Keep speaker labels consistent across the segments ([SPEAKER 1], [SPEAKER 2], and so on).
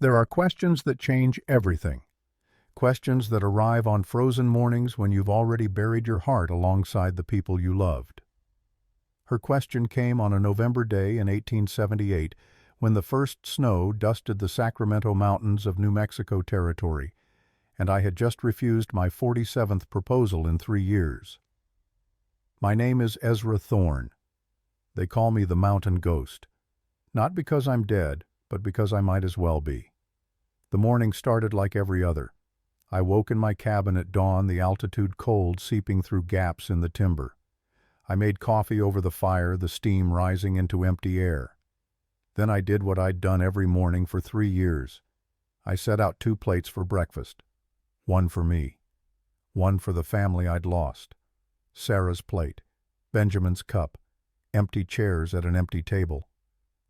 [SPEAKER 1] There are questions that change everything. Questions that arrive on frozen mornings when you've already buried your heart alongside the people you loved. Her question came on a November day in 1878 when the first snow dusted the Sacramento Mountains of New Mexico Territory, and I had just refused my 47th proposal in 3 years. My name is Ezra Thorne. They call me the Mountain Ghost. Not because I'm dead, but because I might as well be. The morning started like every other. I woke in my cabin at dawn, the altitude cold seeping through gaps in the timber. I made coffee over the fire, the steam rising into empty air. Then I did what I'd done every morning for 3 years. I set out 2 plates for breakfast. One for me. One for the family I'd lost. Sarah's plate. Benjamin's cup. Empty chairs at an empty table.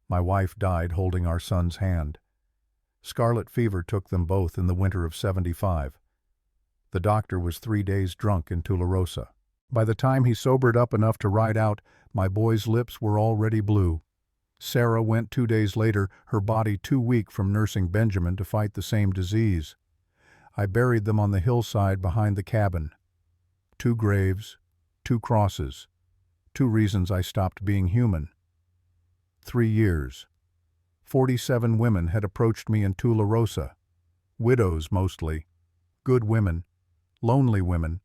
[SPEAKER 1] My wife died holding our son's hand. Scarlet fever took them both in the winter of '75. The doctor was 3 days drunk in Tularosa. By the time he sobered up enough to ride out, my boy's lips were already blue. Sarah went 2 days later, her body too weak from nursing Benjamin to fight the same disease. I buried them on the hillside behind the cabin. 2 graves, 2 crosses, 2 reasons I stopped being human. 3 years. 47 women had approached me in Tularosa. Widows mostly. Good women. Lonely women.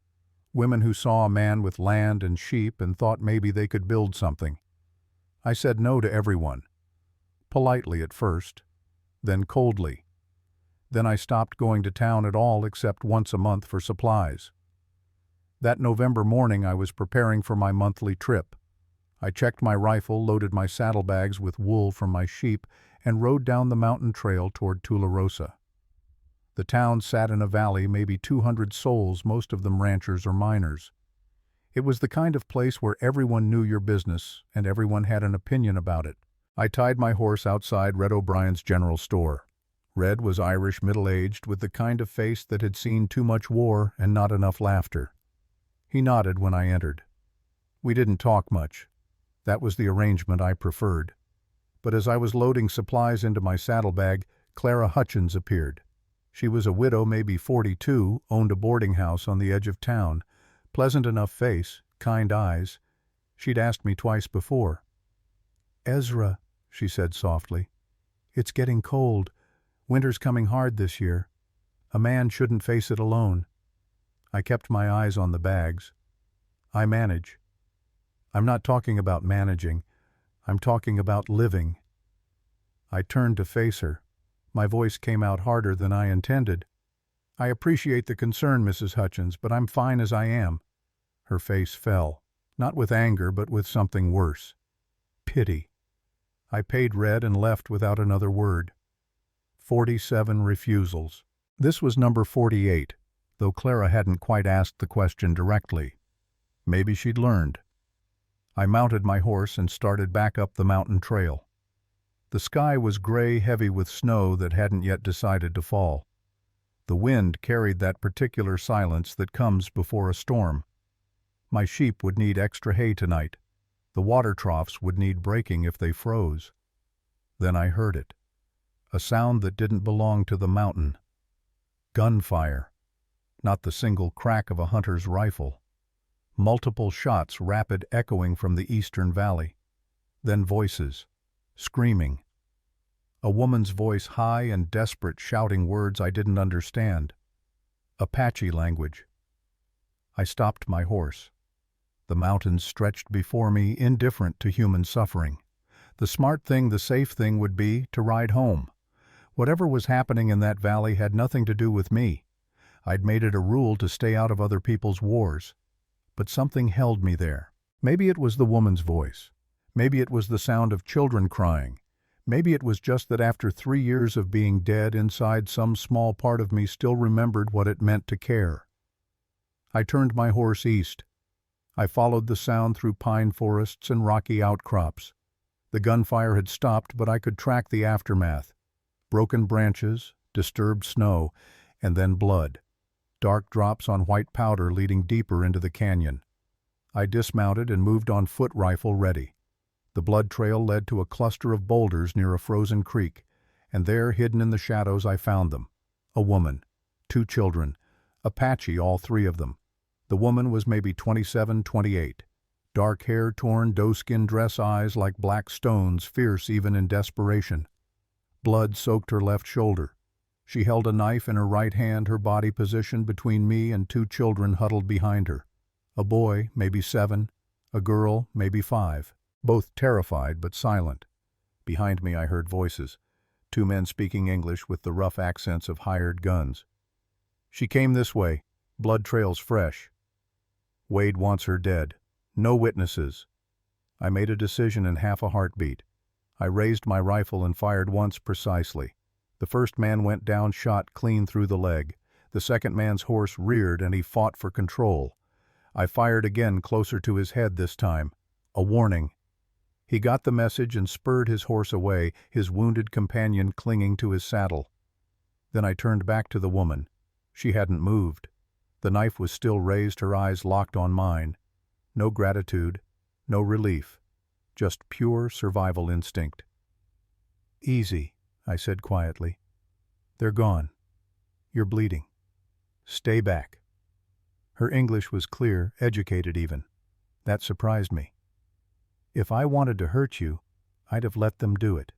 [SPEAKER 1] Women who saw a man with land and sheep and thought maybe they could build something. I said no to everyone. Politely at first, then coldly. Then I stopped going to town at all except once a month for supplies. That November morning I was preparing for my monthly trip. I checked my rifle, loaded my saddlebags with wool from my sheep, and rode down the mountain trail toward Tularosa. The town sat in a valley, maybe 200 souls, most of them ranchers or miners. It was the kind of place where everyone knew your business and everyone had an opinion about it. I tied my horse outside Red O'Brien's general store. Red was Irish, middle-aged, with the kind of face that had seen too much war and not enough laughter. He nodded when I entered. We didn't talk much. That was the arrangement I preferred. But as I was loading supplies into my saddlebag, Clara Hutchins appeared. She was a widow, maybe 42, owned a boarding house on the edge of town. Pleasant enough face, kind eyes. She'd asked me twice before. "Ezra," she said softly, "it's getting cold. Winter's coming hard this year. A man shouldn't face it alone." I kept my eyes on the bags. I manage. I'm not talking about managing. I'm talking about living. I turned to face her. My voice came out harder than I intended. "I appreciate the concern, Mrs. Hutchins, but I'm fine as I am." Her face fell, not with anger, but with something worse. Pity. I paid Red and left without another word. 47 refusals. This was number 48, though Clara hadn't quite asked the question directly. Maybe she'd learned. I mounted my horse and started back up the mountain trail. The sky was gray, heavy with snow that hadn't yet decided to fall. The wind carried that particular silence that comes before a storm. My sheep would need extra hay tonight. The water troughs would need breaking if they froze. Then I heard it. A sound that didn't belong to the mountain. Gunfire. Not the single crack of a hunter's rifle. Multiple shots, rapid, echoing from the eastern valley. Then voices. Screaming. A woman's voice, high and desperate, shouting words I didn't understand. Apache language. I stopped my horse. The mountains stretched before me, indifferent to human suffering. The smart thing, the safe thing would be to ride home. Whatever was happening in that valley had nothing to do with me. I'd made it a rule to stay out of other people's wars. But something held me there. Maybe it was the woman's voice. Maybe it was the sound of children crying. Maybe it was just that after 3 years of being dead inside, some small part of me still remembered what it meant to care. I turned my horse east. I followed the sound through pine forests and rocky outcrops. The gunfire had stopped, but I could track the aftermath. Broken branches, disturbed snow, and then blood. Dark drops on white powder leading deeper into the canyon. I dismounted and moved on foot, rifle ready. The blood trail led to a cluster of boulders near a frozen creek, and there, hidden in the shadows, I found them. A woman, 2 children, Apache, all 3 of them. The woman was maybe 27, 28. Dark hair, torn, doe-skin dress, eyes like black stones, fierce even in desperation. Blood soaked her left shoulder. She held a knife in her right hand, her body positioned between me and 2 children huddled behind her. A boy, maybe 7, a girl, maybe 5, both terrified but silent. Behind me I heard voices, 2 men speaking English with the rough accents of hired guns. She came this way, blood trails fresh. Wade wants her dead. No witnesses. I made a decision in half a heartbeat. I raised my rifle and fired once precisely. The first man went down, shot clean through the leg. The second man's horse reared and he fought for control. I fired again, closer to his head this time. A warning. He got the message and spurred his horse away, his wounded companion clinging to his saddle. Then I turned back to the woman. She hadn't moved. The knife was still raised, her eyes locked on mine. No gratitude, no relief, just pure survival instinct. "Easy," I said quietly. "They're gone. You're bleeding. Stay back." Her English was clear, educated even. That surprised me. "If I wanted to hurt you, I'd have let them do it.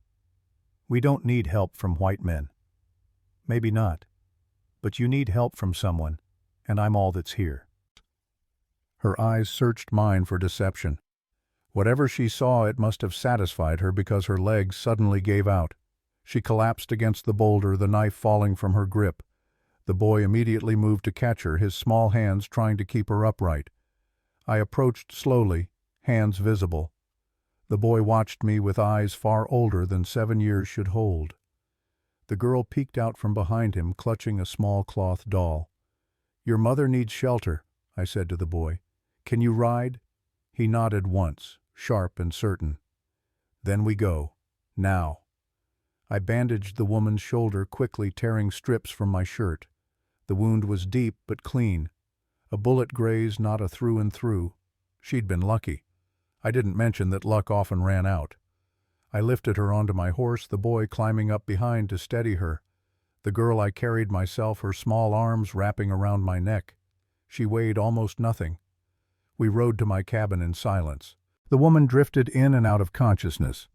[SPEAKER 1] We don't need help from white men." "Maybe not. But you need help from someone, and I'm all that's here." Her eyes searched mine for deception. Whatever she saw, it must have satisfied her because her legs suddenly gave out. She collapsed against the boulder, the knife falling from her grip. The boy immediately moved to catch her, his small hands trying to keep her upright. I approached slowly, hands visible. The boy watched me with eyes far older than 7 years should hold. The girl peeked out from behind him, clutching a small cloth doll. "Your mother needs shelter," I said to the boy. "Can you ride?" He nodded once, sharp and certain. "Then we go. Now." I bandaged the woman's shoulder, quickly tearing strips from my shirt. The wound was deep but clean. A bullet grazed, not a through and through. She'd been lucky. I didn't mention that luck often ran out. I lifted her onto my horse, the boy climbing up behind to steady her. The girl I carried myself, her small arms wrapping around my neck. She weighed almost nothing. We rode to my cabin in silence. The woman drifted in and out of consciousness.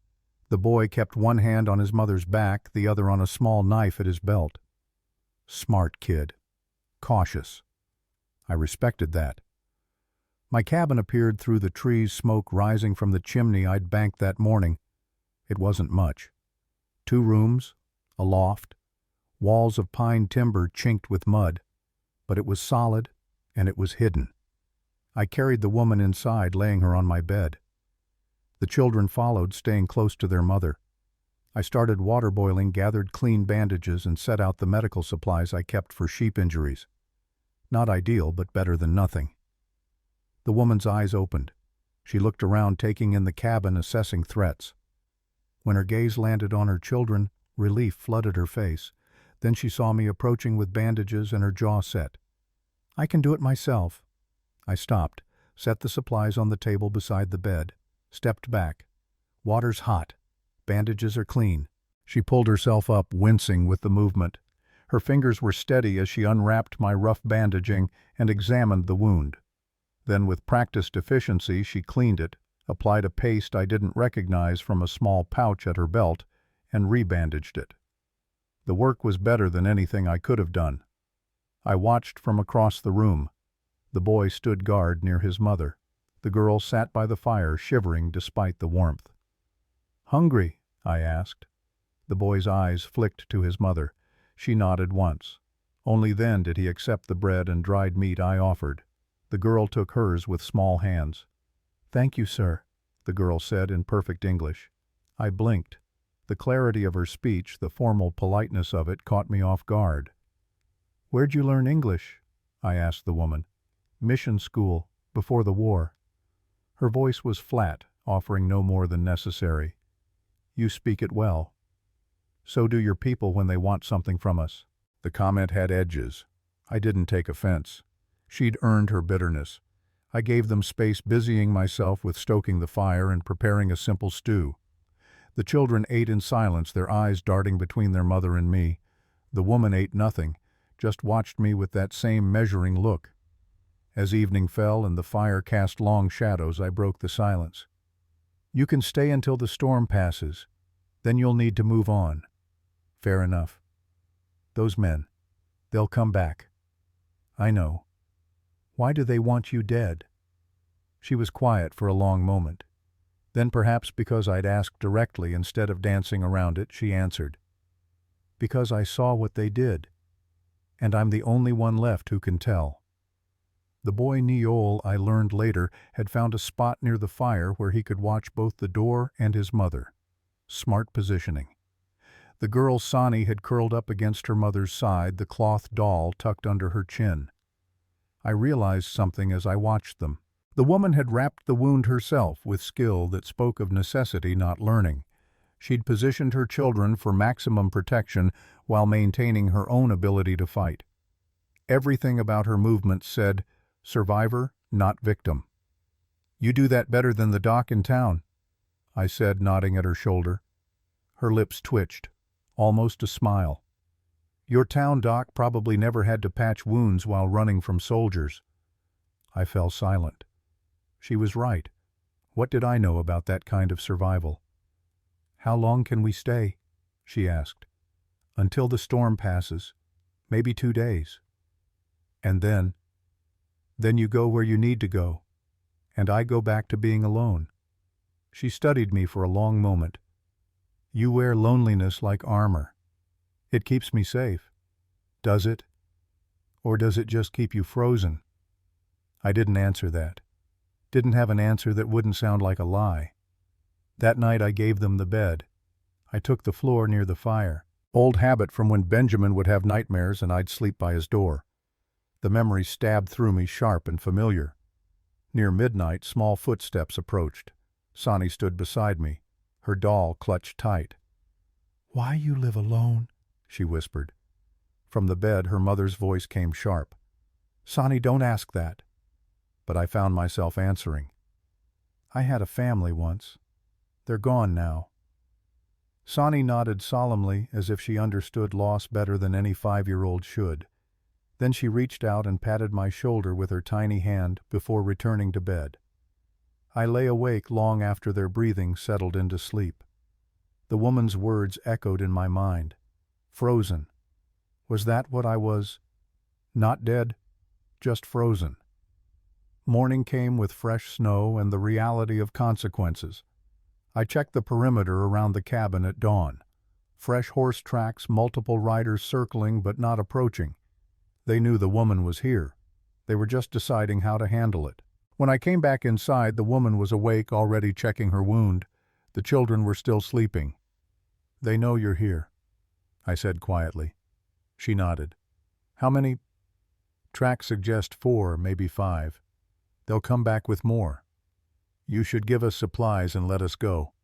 [SPEAKER 1] The boy kept one hand on his mother's back, the other on a small knife at his belt. Smart kid. Cautious. I respected that. My cabin appeared through the trees, smoke rising from the chimney I'd banked that morning. It wasn't much. 2 rooms, a loft, walls of pine timber chinked with mud, but it was solid and it was hidden. I carried the woman inside, laying her on my bed. The children followed, staying close to their mother. I started water boiling, gathered clean bandages, and set out the medical supplies I kept for sheep injuries. Not ideal, but better than nothing. The woman's eyes opened. She looked around, taking in the cabin, assessing threats. When her gaze landed on her children, relief flooded her face. Then she saw me approaching with bandages and her jaw set. "I can do it myself." I stopped, set the supplies on the table beside the bed, stepped back. "Water's hot. Bandages are clean." She pulled herself up, wincing with the movement. Her fingers were steady as she unwrapped my rough bandaging and examined the wound. Then, with practiced efficiency, she cleaned it, applied a paste I didn't recognize from a small pouch at her belt, and rebandaged it. The work was better than anything I could have done. I watched from across the room. The boy stood guard near his mother. The girl sat by the fire, shivering despite the warmth. "Hungry?" I asked. The boy's eyes flicked to his mother. She nodded once. Only then did he accept the bread and dried meat I offered. The girl took hers with small hands. "Thank you, sir," the girl said in perfect English. I blinked. The clarity of her speech, the formal politeness of it, caught me off guard. "Where'd you learn English?" I asked the woman. "Mission school, before the war." Her voice was flat, offering no more than necessary. "You speak it well. So do your people when they want something from us." The comment had edges. I didn't take offense. She'd earned her bitterness. I gave them space, busying myself with stoking the fire and preparing a simple stew. The children ate in silence, their eyes darting between their mother and me. The woman ate nothing, just watched me with that same measuring look. As evening fell and the fire cast long shadows, I broke the silence. "You can stay until the storm passes. Then you'll need to move on." "Fair enough. Those men, they'll come back." "I know. Why do they want you dead?" She was quiet for a long moment. Then, perhaps because I'd asked directly instead of dancing around it, she answered, "Because I saw what they did, and I'm the only one left who can tell." The boy Neol, I learned later, had found a spot near the fire where he could watch both the door and his mother. Smart positioning. The girl Sani had curled up against her mother's side, the cloth doll tucked under her chin. I realized something as I watched them. The woman had wrapped the wound herself with skill that spoke of necessity, not learning. She'd positioned her children for maximum protection while maintaining her own ability to fight. Everything about her movements said, survivor, not victim. "You do that better than the doc in town," I said, nodding at her shoulder. Her lips twitched, almost a smile. "Your town doc probably never had to patch wounds while running from soldiers." I fell silent. She was right. What did I know about that kind of survival? "How long can we stay?" she asked. "Until the storm passes. Maybe 2 days. And then you go where you need to go, and I go back to being alone." She studied me for a long moment. "You wear loneliness like armor. It keeps me safe. Does it? Or does it just keep you frozen?" I didn't answer that. Didn't have an answer that wouldn't sound like a lie. That night I gave them the bed. I took the floor near the fire. Old habit from when Benjamin would have nightmares and I'd sleep by his door. The memory stabbed through me, sharp and familiar. Near midnight, small footsteps approached. Sani stood beside me, her doll clutched tight. "Why you live alone?" she whispered. From the bed, her mother's voice came sharp. "Sani, don't ask that." But I found myself answering. "I had a family once. They're gone now." Sani nodded solemnly, as if she understood loss better than any 5-year-old should. Then she reached out and patted my shoulder with her tiny hand before returning to bed. I lay awake long after their breathing settled into sleep. The woman's words echoed in my mind. Frozen. Was that what I was? Not dead, just frozen. Morning came with fresh snow and the reality of consequences. I checked the perimeter around the cabin at dawn. Fresh horse tracks, multiple riders circling but not approaching. They knew the woman was here. They were just deciding how to handle it. When I came back inside, the woman was awake, already checking her wound. The children were still sleeping. "They know you're here," I said quietly. She nodded. "How many?" "Tracks suggest 4, maybe 5. They'll come back with more. You should give us supplies and let us go,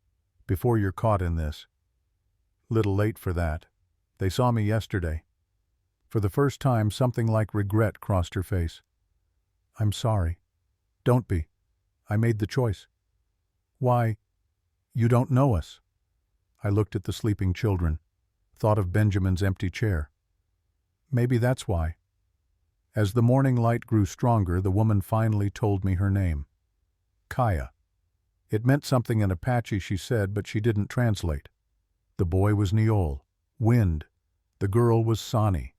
[SPEAKER 1] before you're caught in this." "Little late for that. They saw me yesterday." For the first time, something like regret crossed her face. "I'm sorry." "Don't be. I made the choice." "Why? You don't know us." I looked at the sleeping children, thought of Benjamin's empty chair. "Maybe that's why." As the morning light grew stronger, the woman finally told me her name. Kaya. It meant something in Apache, she said, but she didn't translate. The boy was Neol, wind. The girl was Sani.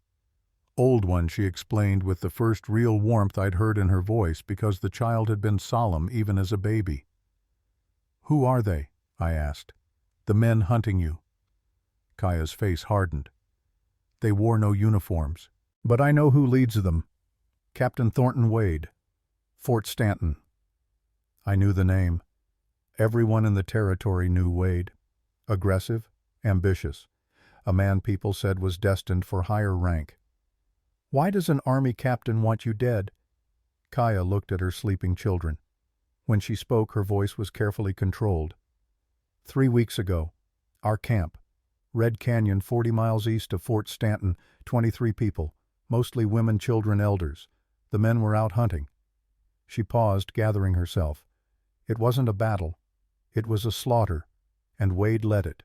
[SPEAKER 1] Old one, she explained with the first real warmth I'd heard in her voice, because the child had been solemn even as a baby. "Who are they?" I asked. "The men hunting you." Kaya's face hardened. "They wore no uniforms. But I know who leads them. Captain Thornton Wade. Fort Stanton." I knew the name. Everyone in the territory knew Wade. Aggressive, ambitious. A man people said was destined for higher rank. "Why does an army captain want you dead?" Kaya looked at her sleeping children. When she spoke, her voice was carefully controlled. 3 weeks ago, our camp, Red Canyon, 40 miles east of Fort Stanton, 23 people, mostly women, children, elders. The men were out hunting." She paused, gathering herself. "It wasn't a battle. It was a slaughter. and Wade led it.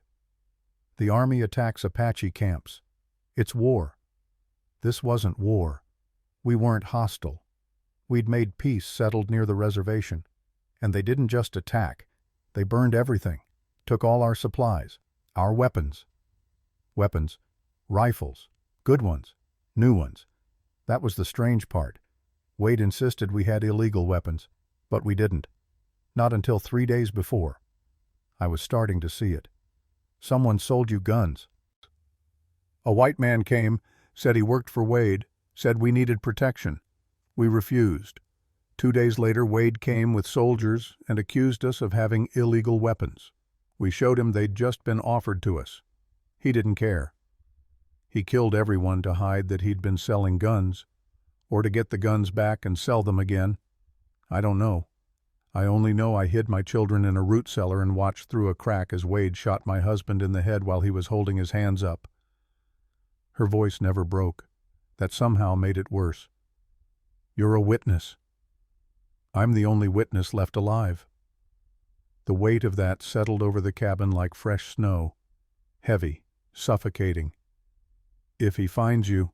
[SPEAKER 1] The Army attacks Apache camps. It's war. This wasn't war. We weren't hostile. We'd made peace settled near the reservation. And they didn't just attack. They burned everything, took all our supplies, our weapons. Weapons, rifles, good ones, new ones. That was the strange part. Wade insisted we had illegal weapons, but we didn't. Not until 3 days before. I was starting to see it. Someone sold you guns. A white man came, said he worked for Wade, said we needed protection. We refused. 2 days later, Wade came with soldiers and accused us of having illegal weapons. We showed him they'd just been offered to us. He didn't care. He killed everyone to hide that he'd been selling guns, or to get the guns back and sell them again. I don't know. I only know I hid my children in a root cellar and watched through a crack as Wade shot my husband in the head while he was holding his hands up. Her voice never broke. That somehow made it worse. You're a witness. I'm the only witness left alive. The weight of that settled over the cabin like fresh snow, heavy, suffocating. If he finds you,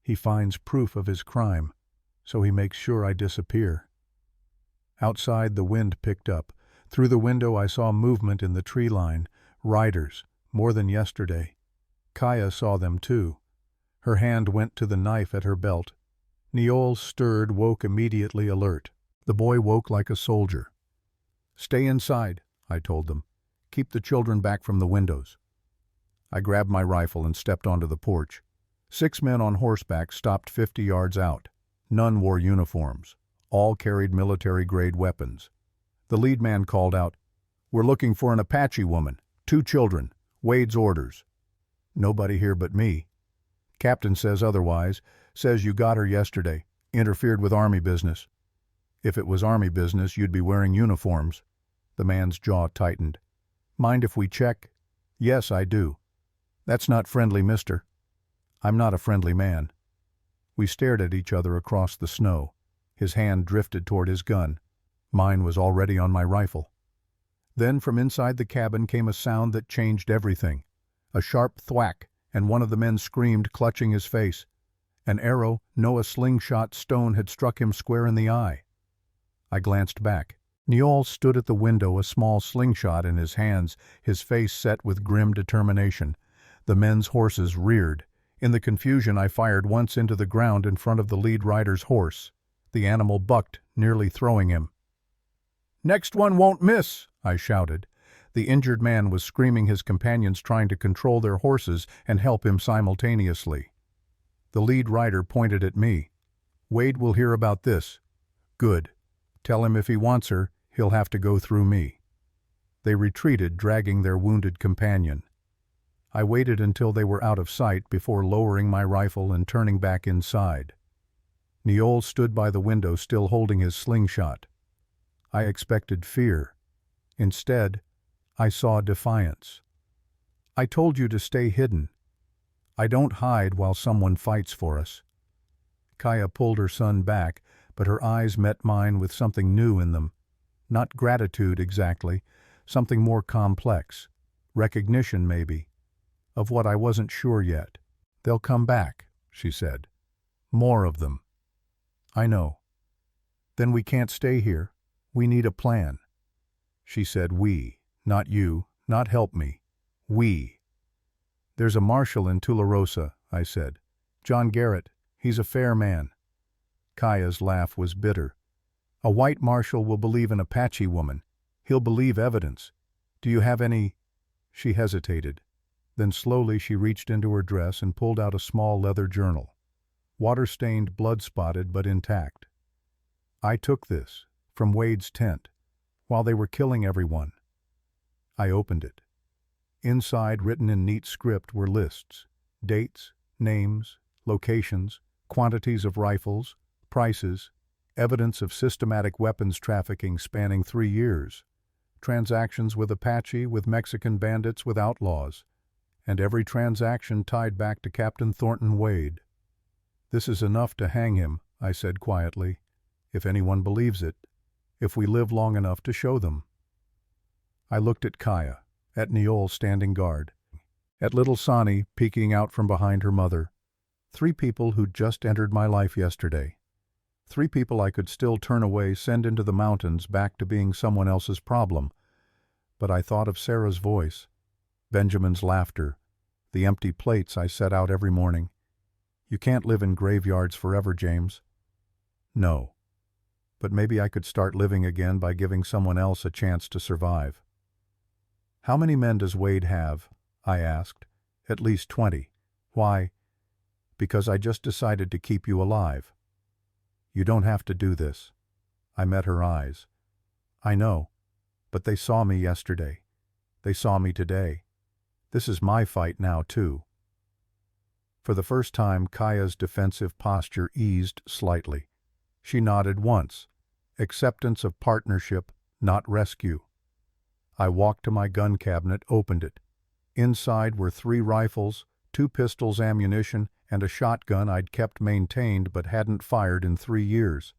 [SPEAKER 1] he finds proof of his crime, so he makes sure I disappear. Outside, the wind picked up. Through the window, I saw movement in the tree line, riders, more than yesterday. Kaya saw them too. Her hand went to the knife at her belt. Niol stirred, woke immediately alert. The boy woke like a soldier. Stay inside, I told them. Keep the children back from the windows. I grabbed my rifle and stepped onto the porch. 6 men on horseback stopped 50 yards out. None wore uniforms. All carried military-grade weapons. The lead man called out, "We're looking for an Apache woman. 2 children. Wade's orders." Nobody here but me. Captain says otherwise. Says you got her yesterday. Interfered with Army business. If it was Army business, you'd be wearing uniforms. The man's jaw tightened. Mind if we check? Yes, I do. That's not friendly, mister. I'm not a friendly man. We stared at each other across the snow. His hand drifted toward his gun. Mine was already on my rifle. Then from inside the cabin came a sound that changed everything. A sharp thwack, and one of the men screamed, clutching his face. An arrow, no a slingshot stone, had struck him square in the eye. I glanced back. Niol stood at the window, a small slingshot in his hands, his face set with grim determination. The men's horses reared. In the confusion, I fired once into the ground in front of the lead rider's horse. The animal bucked, nearly throwing him. "Next one won't miss," I shouted. The injured man was screaming, his companions trying to control their horses and help him simultaneously. The lead rider pointed at me. "Wade will hear about this." "Good. Tell him if he wants her, he'll have to go through me." They retreated, dragging their wounded companion. I waited until they were out of sight before lowering my rifle and turning back inside. Niol stood by the window, still holding his slingshot. I expected fear. Instead, I saw defiance. "I told you to stay hidden. I don't hide while someone fights for us." Kaya pulled her son back, but her eyes met mine with something new in them. Not gratitude exactly, something more complex. Recognition, maybe, of what I wasn't sure yet. "They'll come back," she said. "More of them." "I know." "Then we can't stay here. We need a plan." She said we, not you, not help me. We. "There's a marshal in Tularosa," I said. "John Garrett. He's a fair man." Kaya's laugh was bitter. "A white marshal will believe an Apache woman. He'll believe evidence. Do you have any—" She hesitated. Then slowly she reached into her dress and pulled out a small leather journal. Water-stained, blood-spotted, but intact. "I took this from Wade's tent while they were killing everyone." I opened it. Inside, written in neat script, were lists, dates, names, locations, quantities of rifles, prices, evidence of systematic weapons trafficking spanning 3 years, transactions with Apache, with Mexican bandits, with outlaws, and every transaction tied back to Captain Thornton Wade. "This is enough to hang him," I said quietly, "if anyone believes it, if we live long enough to show them." I looked at Kaya. at Neol standing guard, at little Sani peeking out from behind her mother. 3 people who'd just entered my life yesterday. 3 people I could still turn away, send into the mountains, back to being someone else's problem. But I thought of Sarah's voice, Benjamin's laughter, the empty plates I set out every morning. You can't live in graveyards forever, James. No. But maybe I could start living again by giving someone else a chance to survive. How many men does Wade have? I asked. At least 20. Why? Because I just decided to keep you alive. You don't have to do this. I met her eyes. I know, but they saw me yesterday. They saw me today. This is my fight now, too. For the first time, Kaya's defensive posture eased slightly. She nodded once. Acceptance of partnership, not rescue. I walked to my gun cabinet, opened it. Inside were 3 rifles, 2 pistols, ammunition, and a shotgun I'd kept maintained but hadn't fired in 3 years.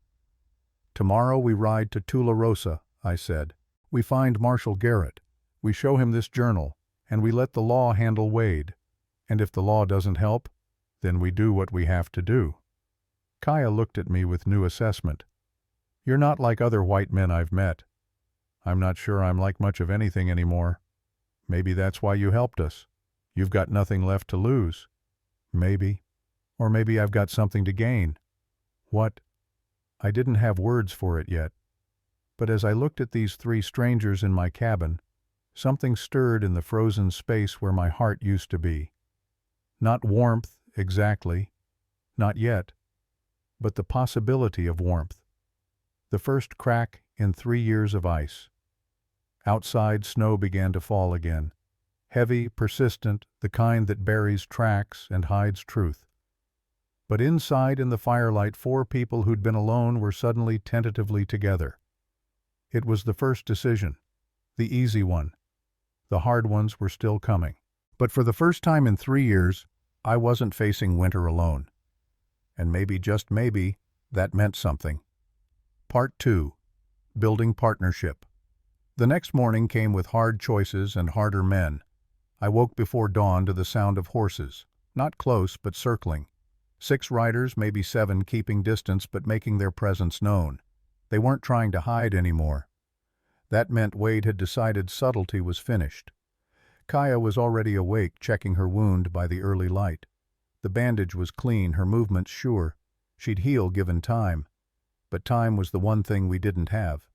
[SPEAKER 1] Tomorrow we ride to Tularosa, I said. We find Marshal Garrett. We show him this journal, and we let the law handle Wade. And if the law doesn't help, then we do what we have to do. Kaya looked at me with new assessment. You're not like other white men I've met. I'm not sure I'm like much of anything anymore. Maybe that's why you helped us. You've got nothing left to lose. Maybe. Or maybe I've got something to gain. What? I didn't have words for it yet. But as I looked at these 3 strangers in my cabin, something stirred in the frozen space where my heart used to be. Not warmth, exactly. Not yet. But the possibility of warmth. The first crack in 3 years of ice. Outside, snow began to fall again. Heavy, persistent, the kind that buries tracks and hides truth. But inside in the firelight, 4 people who'd been alone were suddenly tentatively together. It was the first decision, the easy one. The hard ones were still coming. But for the first time in 3 years, I wasn't facing winter alone. And maybe, just maybe, that meant something. Part 2. Building Partnership. The next morning came with hard choices and harder men. I woke before dawn to the sound of horses, not close but circling. 6 riders, maybe 7, keeping distance but making their presence known. They weren't trying to hide anymore. That meant Wade had decided subtlety was finished. Kaya was already awake, checking her wound by the early light. The bandage was clean, her movements sure. She'd heal given time. But time was the one thing we didn't have.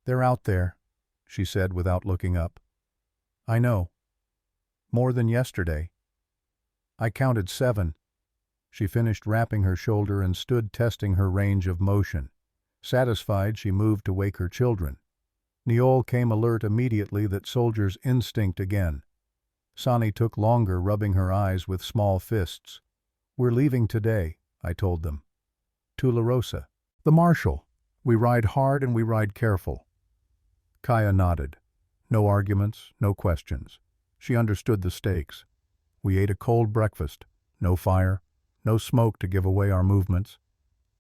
[SPEAKER 1] They're out there, she said without looking up. I know. More than yesterday. I counted 7. She finished wrapping her shoulder and stood testing her range of motion. Satisfied, she moved to wake her children. Neol came alert immediately, that soldier's instinct again. Sani took longer, rubbing her eyes with small fists. We're leaving today, I told them. Tularosa. The Marshal. We ride hard and we ride careful. Kaya nodded. No arguments, no questions. She understood the stakes. We ate a cold breakfast. No fire, no smoke to give away our movements.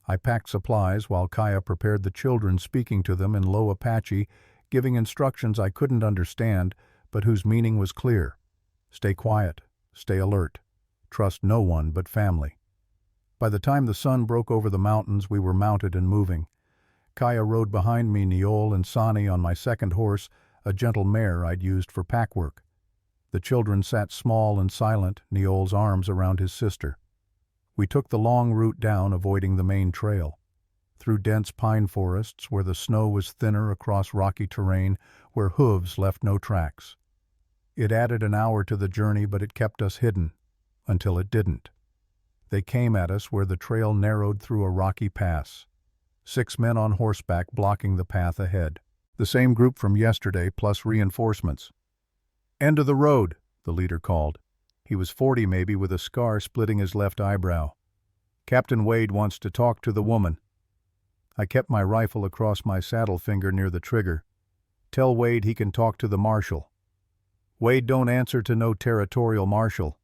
[SPEAKER 1] I packed supplies while Kaya prepared the children, speaking to them in low Apache, giving instructions I couldn't understand, but whose meaning was clear. Stay quiet, stay alert, trust no one but family. By the time the sun broke over the mountains, we were mounted and moving. Kaya rode behind me, Neol and Sani on my second horse, a gentle mare I'd used for pack work. The children sat small and silent, Neol's arms around his sister. We took the long route down, avoiding the main trail. Through dense pine forests where the snow was thinner, across rocky terrain where hooves left no tracks. It added an hour to the journey, but it kept us hidden, until it didn't. They came at us where the trail narrowed through a rocky pass. 6 men on horseback blocking the path ahead. The same group from yesterday, plus reinforcements. End of the road, the leader called. He was 40 maybe, with a scar splitting his left eyebrow. Captain Wade wants to talk to the woman. I kept my rifle across my saddle finger near the trigger. Tell Wade he can talk to the marshal. Wade don't answer to no territorial marshal.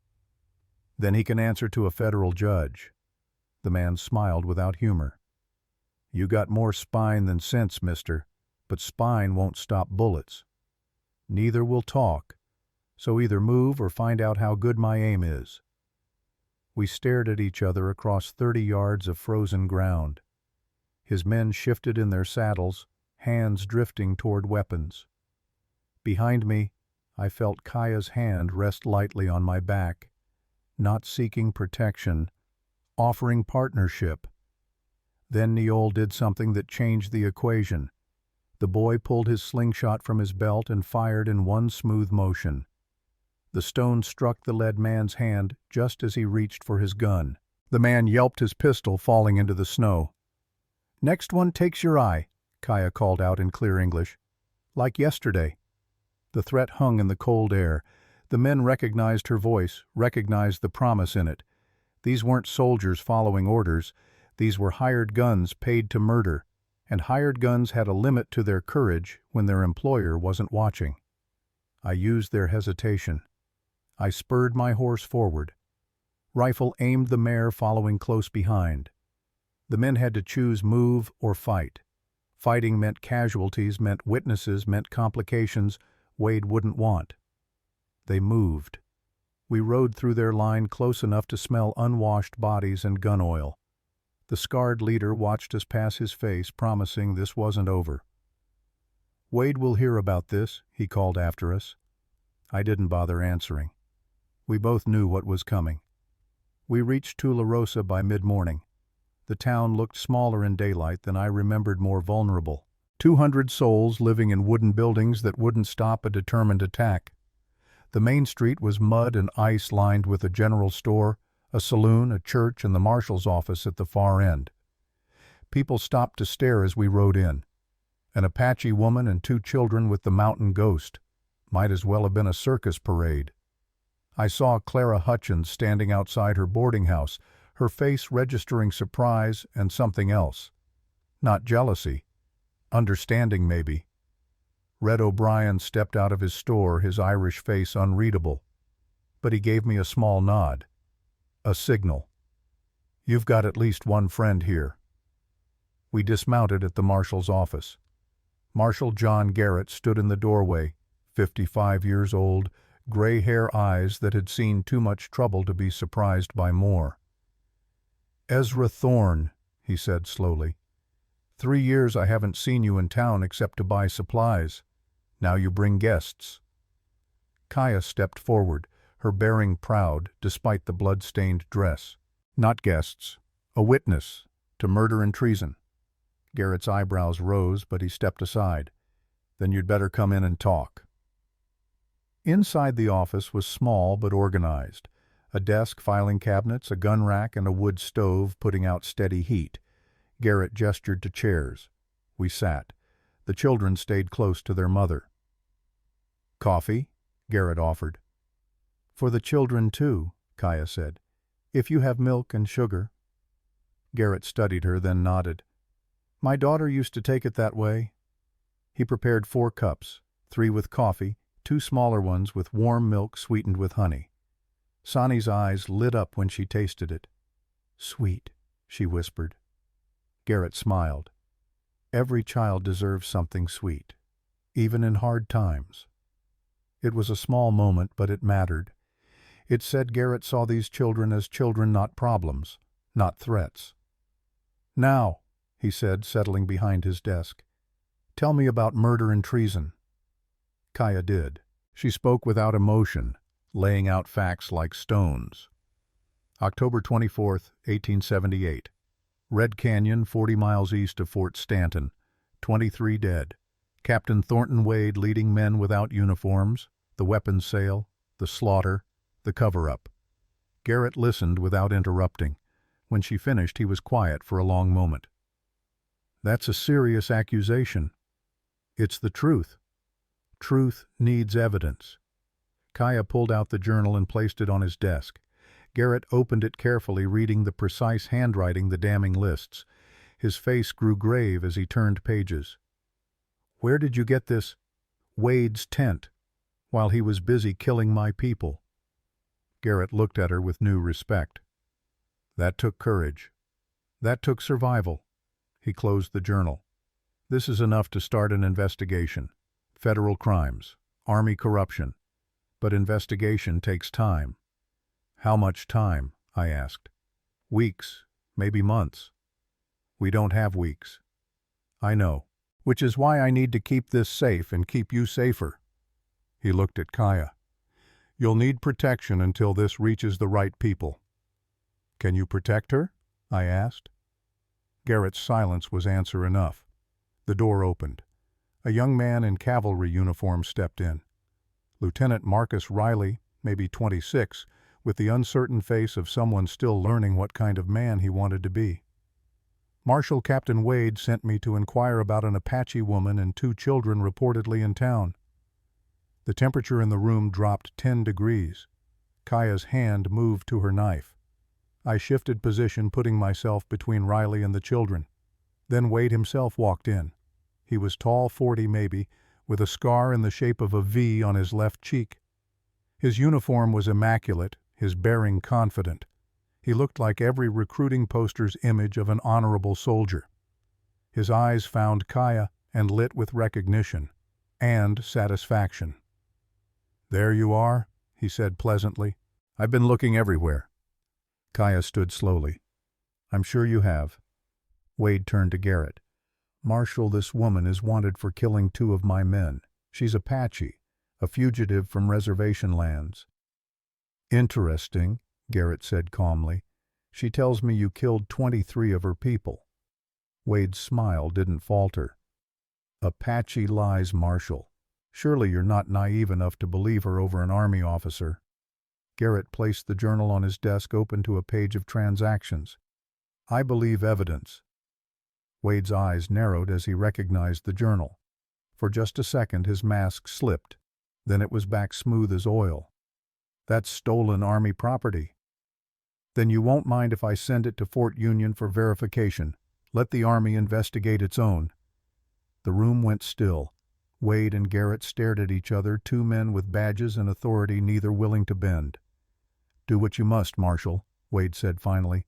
[SPEAKER 1] Then he can answer to a federal judge. The man smiled without humor. You got more spine than sense, mister, but spine won't stop bullets. Neither will talk, so either move or find out how good my aim is." We stared at each other across 30 yards of frozen ground. His men shifted in their saddles, hands drifting toward weapons. Behind me, I felt Kaya's hand rest lightly on my back, not seeking protection, offering partnership. Then Neol did something that changed the equation. The boy pulled his slingshot from his belt and fired in one smooth motion. The stone struck the lead man's hand just as he reached for his gun. The man yelped his pistol, falling into the snow. "Next one takes your eye," Kaya called out in clear English. "Like yesterday." The threat hung in the cold air. The men recognized her voice, recognized the promise in it. These weren't soldiers following orders. These were hired guns paid to murder, and hired guns had a limit to their courage when their employer wasn't watching. I used their hesitation. I spurred my horse forward. Rifle aimed, the mare following close behind. The men had to choose move or fight. Fighting meant casualties, meant witnesses, meant complications Wade wouldn't want. They moved. We rode through their line close enough to smell unwashed bodies and gun oil. The scarred leader watched us pass his face, promising this wasn't over. "Wade will hear about this," he called after us. I didn't bother answering. We both knew what was coming. We reached Tularosa by mid-morning. The town looked smaller in daylight than I remembered, more vulnerable. 200 souls living in wooden buildings that wouldn't stop a determined attack. The main street was mud and ice, lined with a general store, a saloon, a church, and the marshal's office at the far end. People stopped to stare as we rode in. An Apache woman and 2 children with the mountain ghost. Might as well have been a circus parade. I saw Clara Hutchins standing outside her boarding house, her face registering surprise and something else. Not jealousy. Understanding, maybe. Red O'Brien stepped out of his store, his Irish face unreadable. But he gave me a small nod. A signal. "You've got at least one friend here." We dismounted at the marshal's office. Marshal John Garrett stood in the doorway, 55 years old, gray hair, eyes that had seen too much trouble to be surprised by more. "Ezra Thorne," he said slowly. 3 years I haven't seen you in town except to buy supplies. Now you bring guests." Kaya stepped forward, her bearing proud despite the blood-stained dress. "Not guests. A witness to murder and treason." Garrett's eyebrows rose, but he stepped aside. "Then you'd better come in and talk." Inside the office was small but organized. A desk, filing cabinets, a gun rack, and a wood stove putting out steady heat. Garrett gestured to chairs. We sat. The children stayed close to their mother. "Coffee?" Garrett offered. "For the children, too," Kaya said. "If you have milk and sugar." Garrett studied her, then nodded. "My daughter used to take it that way." He prepared 4 cups, 3 with coffee, 2 smaller ones with warm milk sweetened with honey. Sani's eyes lit up when she tasted it. "Sweet," she whispered. Garrett smiled. Every child deserves something sweet, even in hard times. It was a small moment, but it mattered. It said Garrett saw these children as children, not problems, not threats. "Now," he said, settling behind his desk, "tell me about murder and treason." Kaya did. She spoke without emotion, laying out facts like stones. October 24th, 1878. Red Canyon, 40 miles east of Fort Stanton. 23 dead. Captain Thornton Wade leading men without uniforms, the weapons sale, the slaughter, the cover-up. Garrett listened without interrupting. When she finished, he was quiet for a long moment. "That's a serious accusation." "It's the truth." "Truth needs evidence." Kaya pulled out the journal and placed it on his desk. Garrett opened it carefully, reading the precise handwriting, the damning lists. His face grew grave as he turned pages. "Where did you get this?" "Wade's tent, while he was busy killing my people." Garrett looked at her with new respect. "That took courage. That took survival." He closed the journal. "This is enough to start an investigation. Federal crimes. Army corruption. But investigation takes time. How much time? I asked. Weeks, maybe months. We don't have weeks. I know. Which is why I need to keep this safe and keep you safer. He looked at Kaya. You'll need protection until this reaches the right people. Can you protect her? I asked. Garrett's silence was answer enough. The door opened. A young man in cavalry uniform stepped in. Lieutenant Marcus Riley, maybe 26, with the uncertain face of someone still learning what kind of man he wanted to be. Marshal Captain Wade sent me to inquire about an Apache woman and 2 children reportedly in town. The temperature in the room dropped 10 degrees. Kaya's hand moved to her knife. I shifted position, putting myself between Riley and the children. Then Wade himself walked in. He was tall, 40 maybe, with a scar in the shape of a V on his left cheek. His uniform was immaculate, his bearing confident. He looked like every recruiting poster's image of an honorable soldier. His eyes found Kaya and lit with recognition and satisfaction. There you are, he said pleasantly. I've been looking everywhere. Kaya stood slowly. I'm sure you have. Wade turned to Garrett. Marshal, this woman is wanted for killing 2 of my men. She's Apache, a fugitive from reservation lands. Interesting, Garrett said calmly. She tells me you killed 23 of her people. Wade's smile didn't falter. Apache lies, Marshal. Surely you're not naive enough to believe her over an Army officer. Garrett placed the journal on his desk, open to a page of transactions. I believe evidence. Wade's eyes narrowed as he recognized the journal. For just a second his mask slipped. Then it was back smooth as oil. That's stolen Army property. Then you won't mind if I send it to Fort Union for verification. Let the Army investigate its own. The room went still. Wade and Garrett stared at each other, 2 men with badges and authority, neither willing to bend. Do what you must, Marshal, Wade said finally.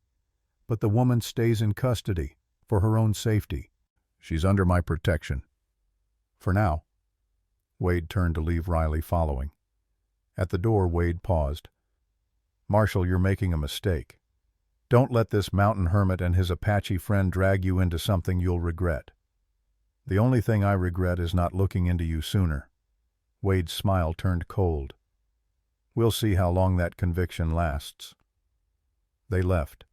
[SPEAKER 1] But the woman stays in custody, for her own safety. She's under my protection. For now. Wade turned to leave, Riley following. At the door, Wade paused. Marshal, you're making a mistake. Don't let this mountain hermit and his Apache friend drag you into something you'll regret. The only thing I regret is not looking into you sooner. Wade's smile turned cold. We'll see how long that conviction lasts. They left.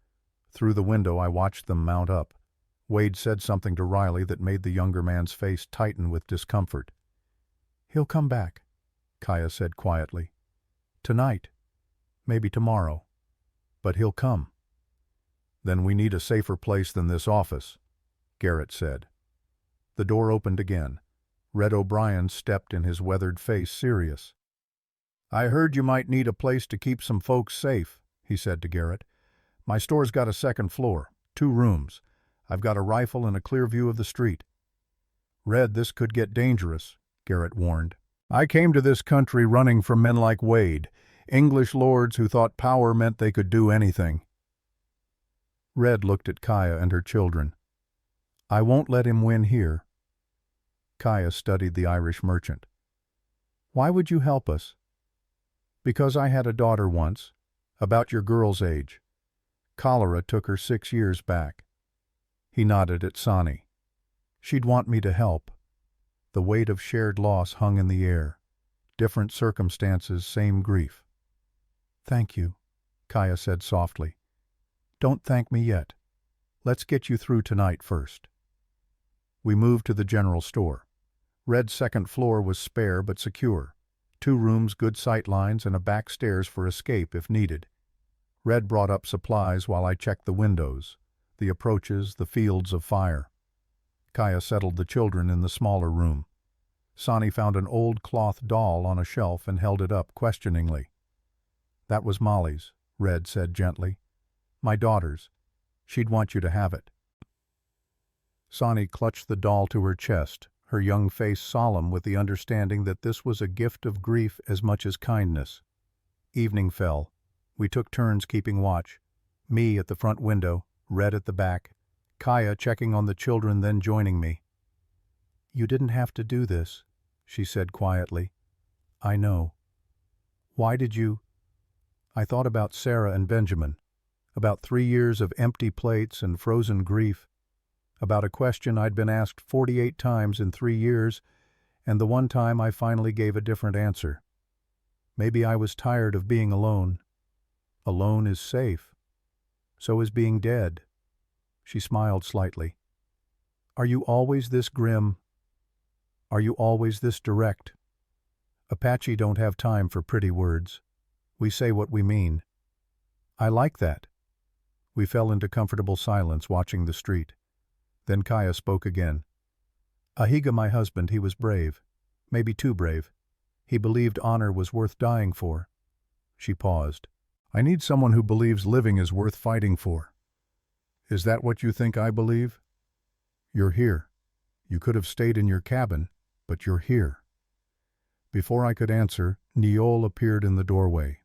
[SPEAKER 1] Through the window I watched them mount up. Wade said something to Riley that made the younger man's face tighten with discomfort. He'll come back, Kaya said quietly. Tonight. Maybe tomorrow. But he'll come. Then we need a safer place than this office, Garrett said. The door opened again. Red O'Brien stepped in, his weathered face serious. I heard you might need a place to keep some folks safe, he said to Garrett. My store's got a 2nd floor, 2 rooms. I've got a rifle and a clear view of the street. Red, this could get dangerous, Garrett warned. I came to this country running from men like Wade, English lords who thought power meant they could do anything. Red looked at Kaya and her children. I won't let him win here. Kaya studied the Irish merchant. Why would you help us? Because I had a daughter once, about your girl's age. Cholera took her 6 years back. He nodded at Sonny. She'd want me to help. The weight of shared loss hung in the air. Different circumstances, same grief. Thank you, Kaya said softly. Don't thank me yet. Let's get you through tonight first. We moved to the general store. Red's 2nd floor was spare but secure. 2 rooms, good sight lines, and a back stairs for escape if needed. Red brought up supplies while I checked the windows, the approaches, the fields of fire. Kaya settled the children in the smaller room. Sonny found an old cloth doll on a shelf and held it up questioningly. That was Molly's, Red said gently. My daughter's. She'd want you to have it. Sonny clutched the doll to her chest, her young face solemn with the understanding that this was a gift of grief as much as kindness. Evening fell. We took turns keeping watch. Me at the front window, Red at the back, Kaya checking on the children, then joining me. You didn't have to do this, she said quietly. I know. Why did you? I thought about Sarah and Benjamin, about 3 years of empty plates and frozen grief, about a question I'd been asked 48 times in 3 years, and the one time I finally gave a different answer. Maybe I was tired of being alone. Alone is safe. So is being dead. She smiled slightly. Are you always this grim? Are you always this direct? Apache don't have time for pretty words. We say what we mean. I like that. We fell into comfortable silence watching the street. Then Kaya spoke again. Ahiga, my husband, he was brave. Maybe too brave. He believed honor was worth dying for. She paused. I need someone who believes living is worth fighting for. Is that what you think I believe? You're here. You could have stayed in your cabin, but you're here. Before I could answer, Neol appeared in the doorway.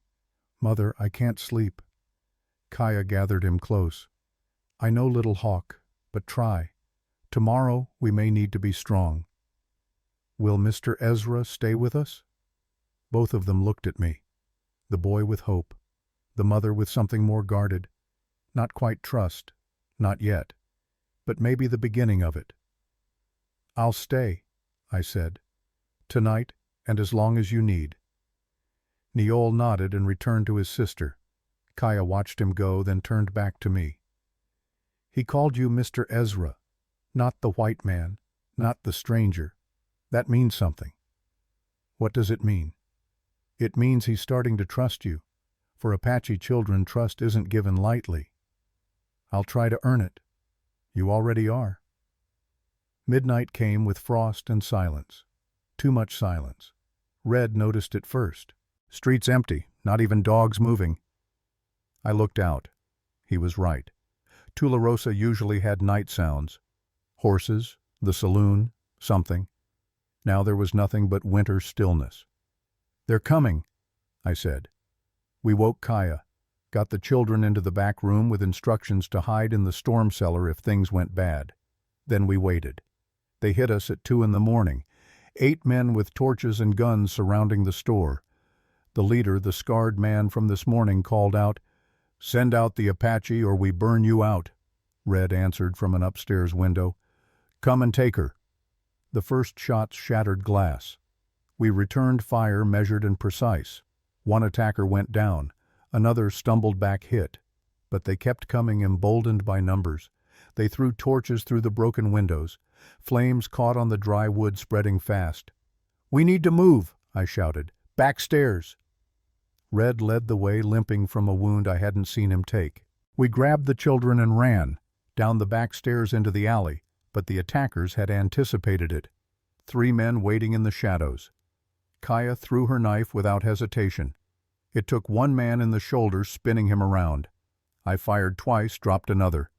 [SPEAKER 1] Mother, I can't sleep. Kaya gathered him close. I know, little hawk, but try. Tomorrow we may need to be strong. Will Mr. Ezra stay with us? Both of them looked at me. The boy with hope. The mother with something more guarded. Not quite trust. Not yet. But maybe the beginning of it. I'll stay, I said. Tonight, and as long as you need. Neol nodded and returned to his sister. Kaya watched him go, then turned back to me. He called you Mr. Ezra, not the white man, not the stranger. That means something. What does it mean? It means he's starting to trust you. For Apache children, trust isn't given lightly. I'll try to earn it. You already are. Midnight came with frost and silence. Too much silence. Red noticed it first. Streets empty, not even dogs moving. I looked out. He was right. Tularosa usually had night sounds. Horses, the saloon, something. Now there was nothing but winter stillness. They're coming, I said. We woke Kaya, got the children into the back room with instructions to hide in the storm cellar if things went bad. Then we waited. They hit us at 2 a.m. 8 men with torches and guns surrounding the store. The leader, the scarred man from this morning, called out, "Send out the Apache or we burn you out." Red answered from an upstairs window, "Come and take her." The first shots shattered glass. We returned fire measured and precise. One attacker went down, another stumbled back hit. But they kept coming, emboldened by numbers. They threw torches through the broken windows. Flames caught on the dry wood, spreading fast. "We need to move," I shouted. "Backstairs." Red led the way, limping from a wound I hadn't seen him take. We grabbed the children and ran, down the back stairs into the alley, but the attackers had anticipated it. 3 men waiting in the shadows. Kaya threw her knife without hesitation. It took 1 man in the shoulder, spinning him around. I fired twice, dropped another.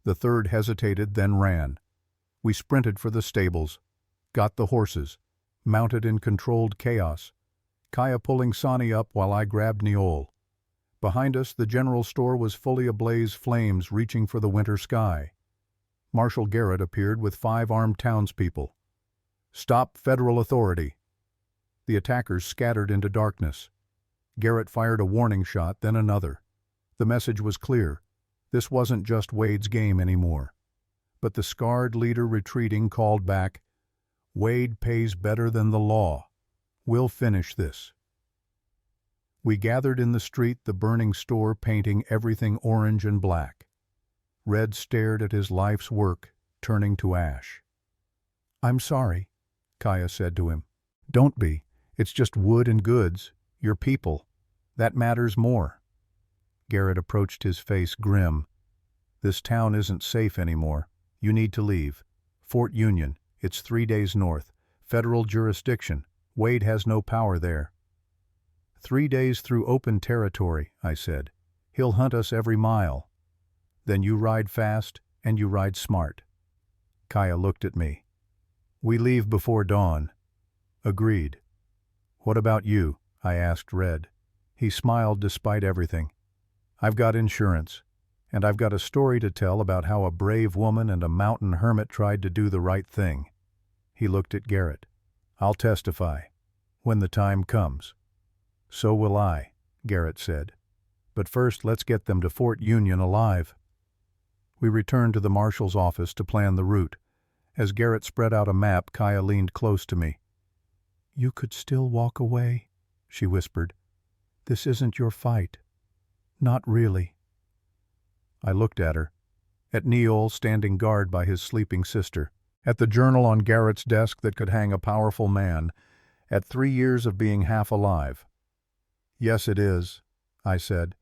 [SPEAKER 1] The third hesitated, then ran. We sprinted for the stables, got the horses, mounted in controlled chaos. Kaya pulling Sani up while I grabbed Neol. Behind us, the general store was fully ablaze, flames reaching for the winter sky. Marshal Garrett appeared with 5 armed townspeople. "Stop federal authority." The attackers scattered into darkness. Garrett fired a warning shot, then another. The message was clear. This wasn't just Wade's game anymore. But the scarred leader retreating called back, "Wade pays better than the law. We'll finish this." We gathered in the street, the burning store painting everything orange and black. Red stared at his life's work, turning to ash. "I'm sorry," Kaya said to him. "Don't be. It's just wood and goods. Your people. That matters more." Garrett approached, his face grim. "This town isn't safe anymore. You need to leave. Fort Union. It's 3 days north. Federal jurisdiction. Wade has no power there." 3 days through open territory, I said. "He'll hunt us every mile." "Then you ride fast and you ride smart." Kaya looked at me. "We leave before dawn." "Agreed." "What about you?" I asked Red. He smiled despite everything. "I've got insurance, and I've got a story to tell about how a brave woman and a mountain hermit tried to do the right thing." He looked at Garrett. "I'll testify." When the time comes. So will I, Garrett said. But first let's get them to Fort Union alive. We returned to the marshal's office to plan the route. As Garrett spread out a map, Kaya leaned close to me. "You could still walk away," she whispered. "This isn't your fight. Not really." I looked at her, at Neol standing guard by his sleeping sister, at the journal on Garrett's desk that could hang a powerful man, at 3 years of being half alive. "Yes, it is," I said.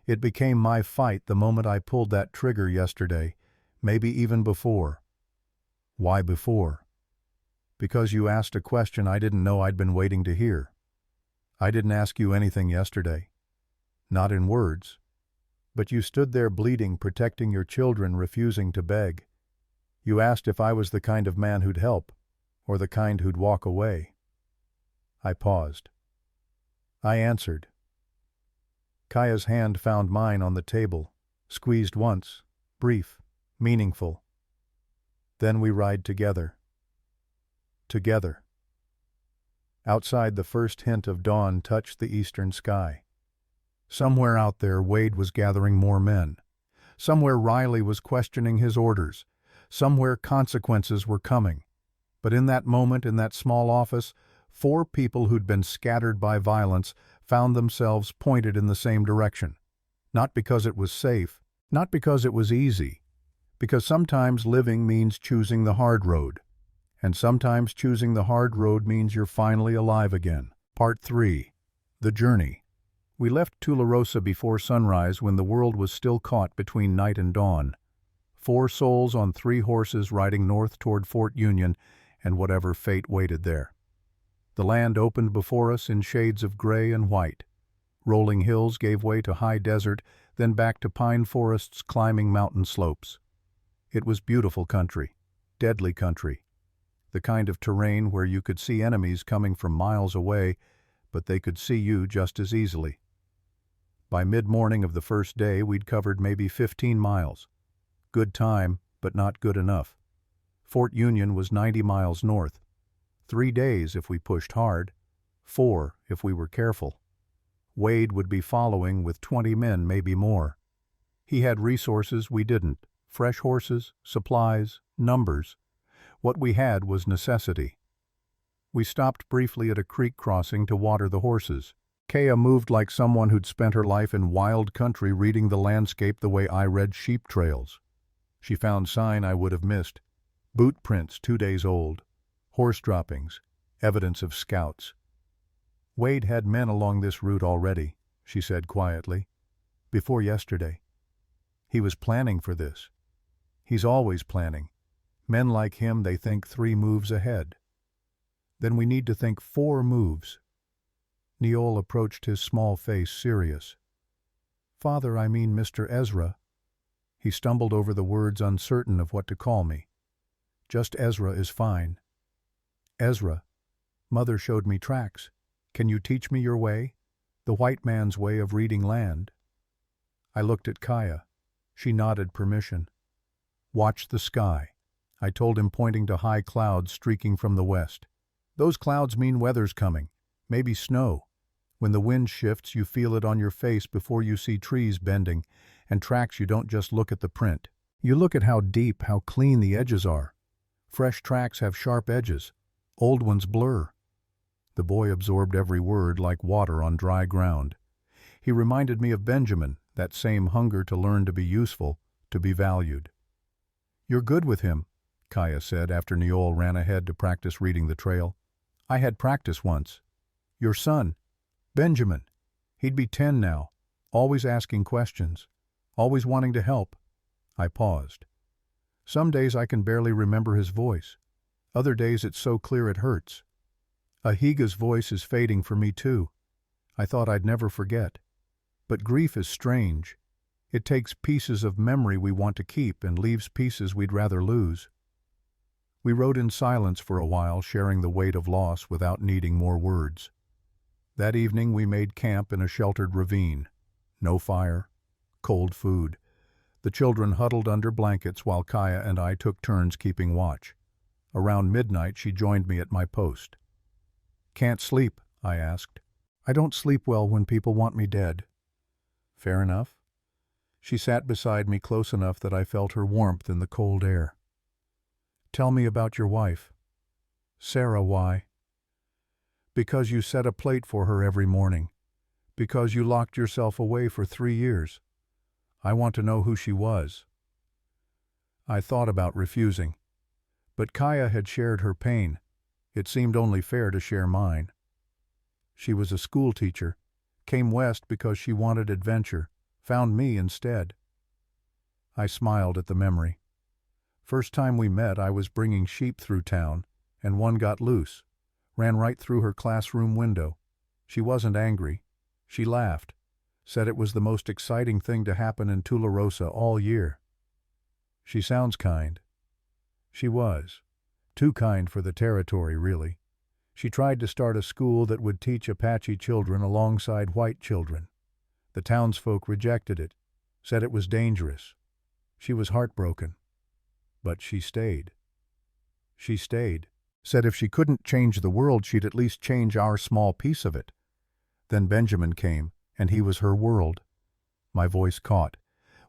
[SPEAKER 1] "It became my fight the moment I pulled that trigger yesterday, maybe even before." "Why before?" "Because you asked a question I didn't know I'd been waiting to hear. I didn't ask you anything yesterday. Not in words. But you stood there bleeding, protecting your children, refusing to beg. You asked if I was the kind of man who'd help, or the kind who'd walk away." I paused. I answered. Kaya's hand found mine on the table, squeezed once, brief, meaningful. Then we ride together. Together. Outside, the first hint of dawn touched the eastern sky. Somewhere out there, Wade was gathering more men. Somewhere, Riley was questioning his orders. Somewhere, consequences were coming. But in that moment, in that small office, 4 people who'd been scattered by violence found themselves pointed in the same direction. Not because it was safe, not because it was easy, because sometimes living means choosing the hard road. And sometimes choosing the hard road means you're finally alive again. Part 3. The Journey. We left Tularosa before sunrise when the world was still caught between night and dawn. 4 souls on 3 horses riding north toward Fort Union and whatever fate waited there. The land opened before us in shades of gray and white. Rolling hills gave way to high desert, then back to pine forests climbing mountain slopes. It was beautiful country, deadly country, the kind of terrain where you could see enemies coming from miles away, but they could see you just as easily. By mid-morning of the first day, we'd covered maybe 15 miles. Good time, but not good enough. Fort Union was 90 miles north. 3 days if we pushed hard, 4 if we were careful. Wade would be following with 20 men, maybe more. He had resources we didn't, fresh horses, supplies, numbers. What we had was necessity. We stopped briefly at a creek crossing to water the horses. Kaya moved like someone who'd spent her life in wild country reading the landscape the way I read sheep trails. She found sign I would have missed. Boot prints 2 days old. Horse droppings. Evidence of scouts. "Wade had men along this route already," she said quietly. "Before yesterday. He was planning for this. He's always planning. Men like him, they think 3 moves ahead. Then we need to think 4 moves." Neol approached his small face serious. "Father, I mean Mr. Ezra." He stumbled over the words, uncertain of what to call me. "Just Ezra is fine." "Ezra, Mother showed me tracks. Can you teach me your way? The white man's way of reading land." I looked at Kaya. She nodded permission. "Watch the sky," I told him, pointing to high clouds streaking from the west. "Those clouds mean weather's coming. Maybe snow. When the wind shifts, you feel it on your face before you see trees bending, and tracks you don't just look at the print. You look at how deep, how clean the edges are. Fresh tracks have sharp edges. Old ones blur." The boy absorbed every word like water on dry ground. He reminded me of Benjamin, that same hunger to learn, to be useful, to be valued. "You're good with him," Kaya said after Neol ran ahead to practice reading the trail. "I had practice once. Your son, Benjamin, he'd be 10 now, always asking questions, always wanting to help." I paused. "Some days I can barely remember his voice. Other days it's so clear it hurts. Ahiga's voice is fading for me too. I thought I'd never forget. But grief is strange. It takes pieces of memory we want to keep and leaves pieces we'd rather lose." We rode in silence for a while, sharing the weight of loss without needing more words. That evening we made camp in a sheltered ravine. No fire, cold food. The children huddled under blankets while Kaya and I took turns keeping watch. Around midnight she joined me at my post. "Can't sleep," I asked. I don't sleep well when people want me dead. Fair enough. She sat beside me close enough that I felt her warmth in the cold air. Tell me about your wife. Sarah, why? Because you set a plate for her every morning. Because you locked yourself away for 3 years. I want to know who she was. I thought about refusing. But Kaya had shared her pain. It seemed only fair to share mine. She was a school teacher, came west because she wanted adventure, found me instead. I smiled at the memory. First time we met, I was bringing sheep through town, and one got loose, ran right through her classroom window. She wasn't angry. She laughed, said it was the most exciting thing to happen in Tularosa all year. She sounds kind. She was. Too kind for the territory, really. She tried to start a school that would teach Apache children alongside white children. The townsfolk rejected it, said it was dangerous. She was heartbroken. But she stayed. She stayed, said if she couldn't change the world, she'd at least change our small piece of it. Then Benjamin came, and he was her world. My voice caught.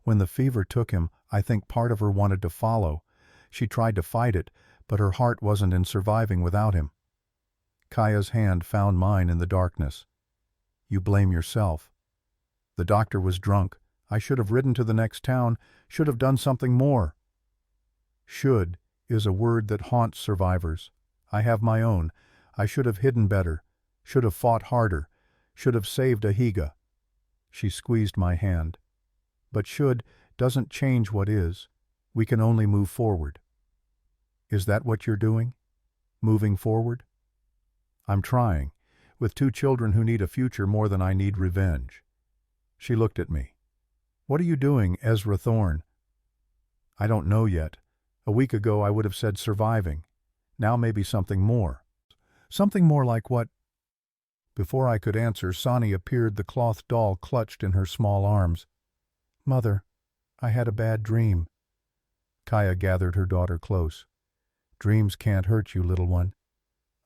[SPEAKER 1] When the fever took him, I think part of her wanted to follow. She tried to fight it, but her heart wasn't in surviving without him. Kaya's hand found mine in the darkness. You blame yourself. The doctor was drunk. I should have ridden to the next town, should have done something more. Should is a word that haunts survivors. I have my own. I should have hidden better, should have fought harder, should have saved Ahiga. She squeezed my hand. But should doesn't change what is. We can only move forward. Is that what you're doing? Moving forward? I'm trying, with 2 children who need a future more than I need revenge. She looked at me. What are you doing, Ezra Thorne? I don't know yet. A week ago I would have said surviving. Now maybe something more. Something more like what? Before I could answer, Sonny appeared, the cloth doll clutched in her small arms. Mother, I had a bad dream. Kaya gathered her daughter close. Dreams can't hurt you, little one.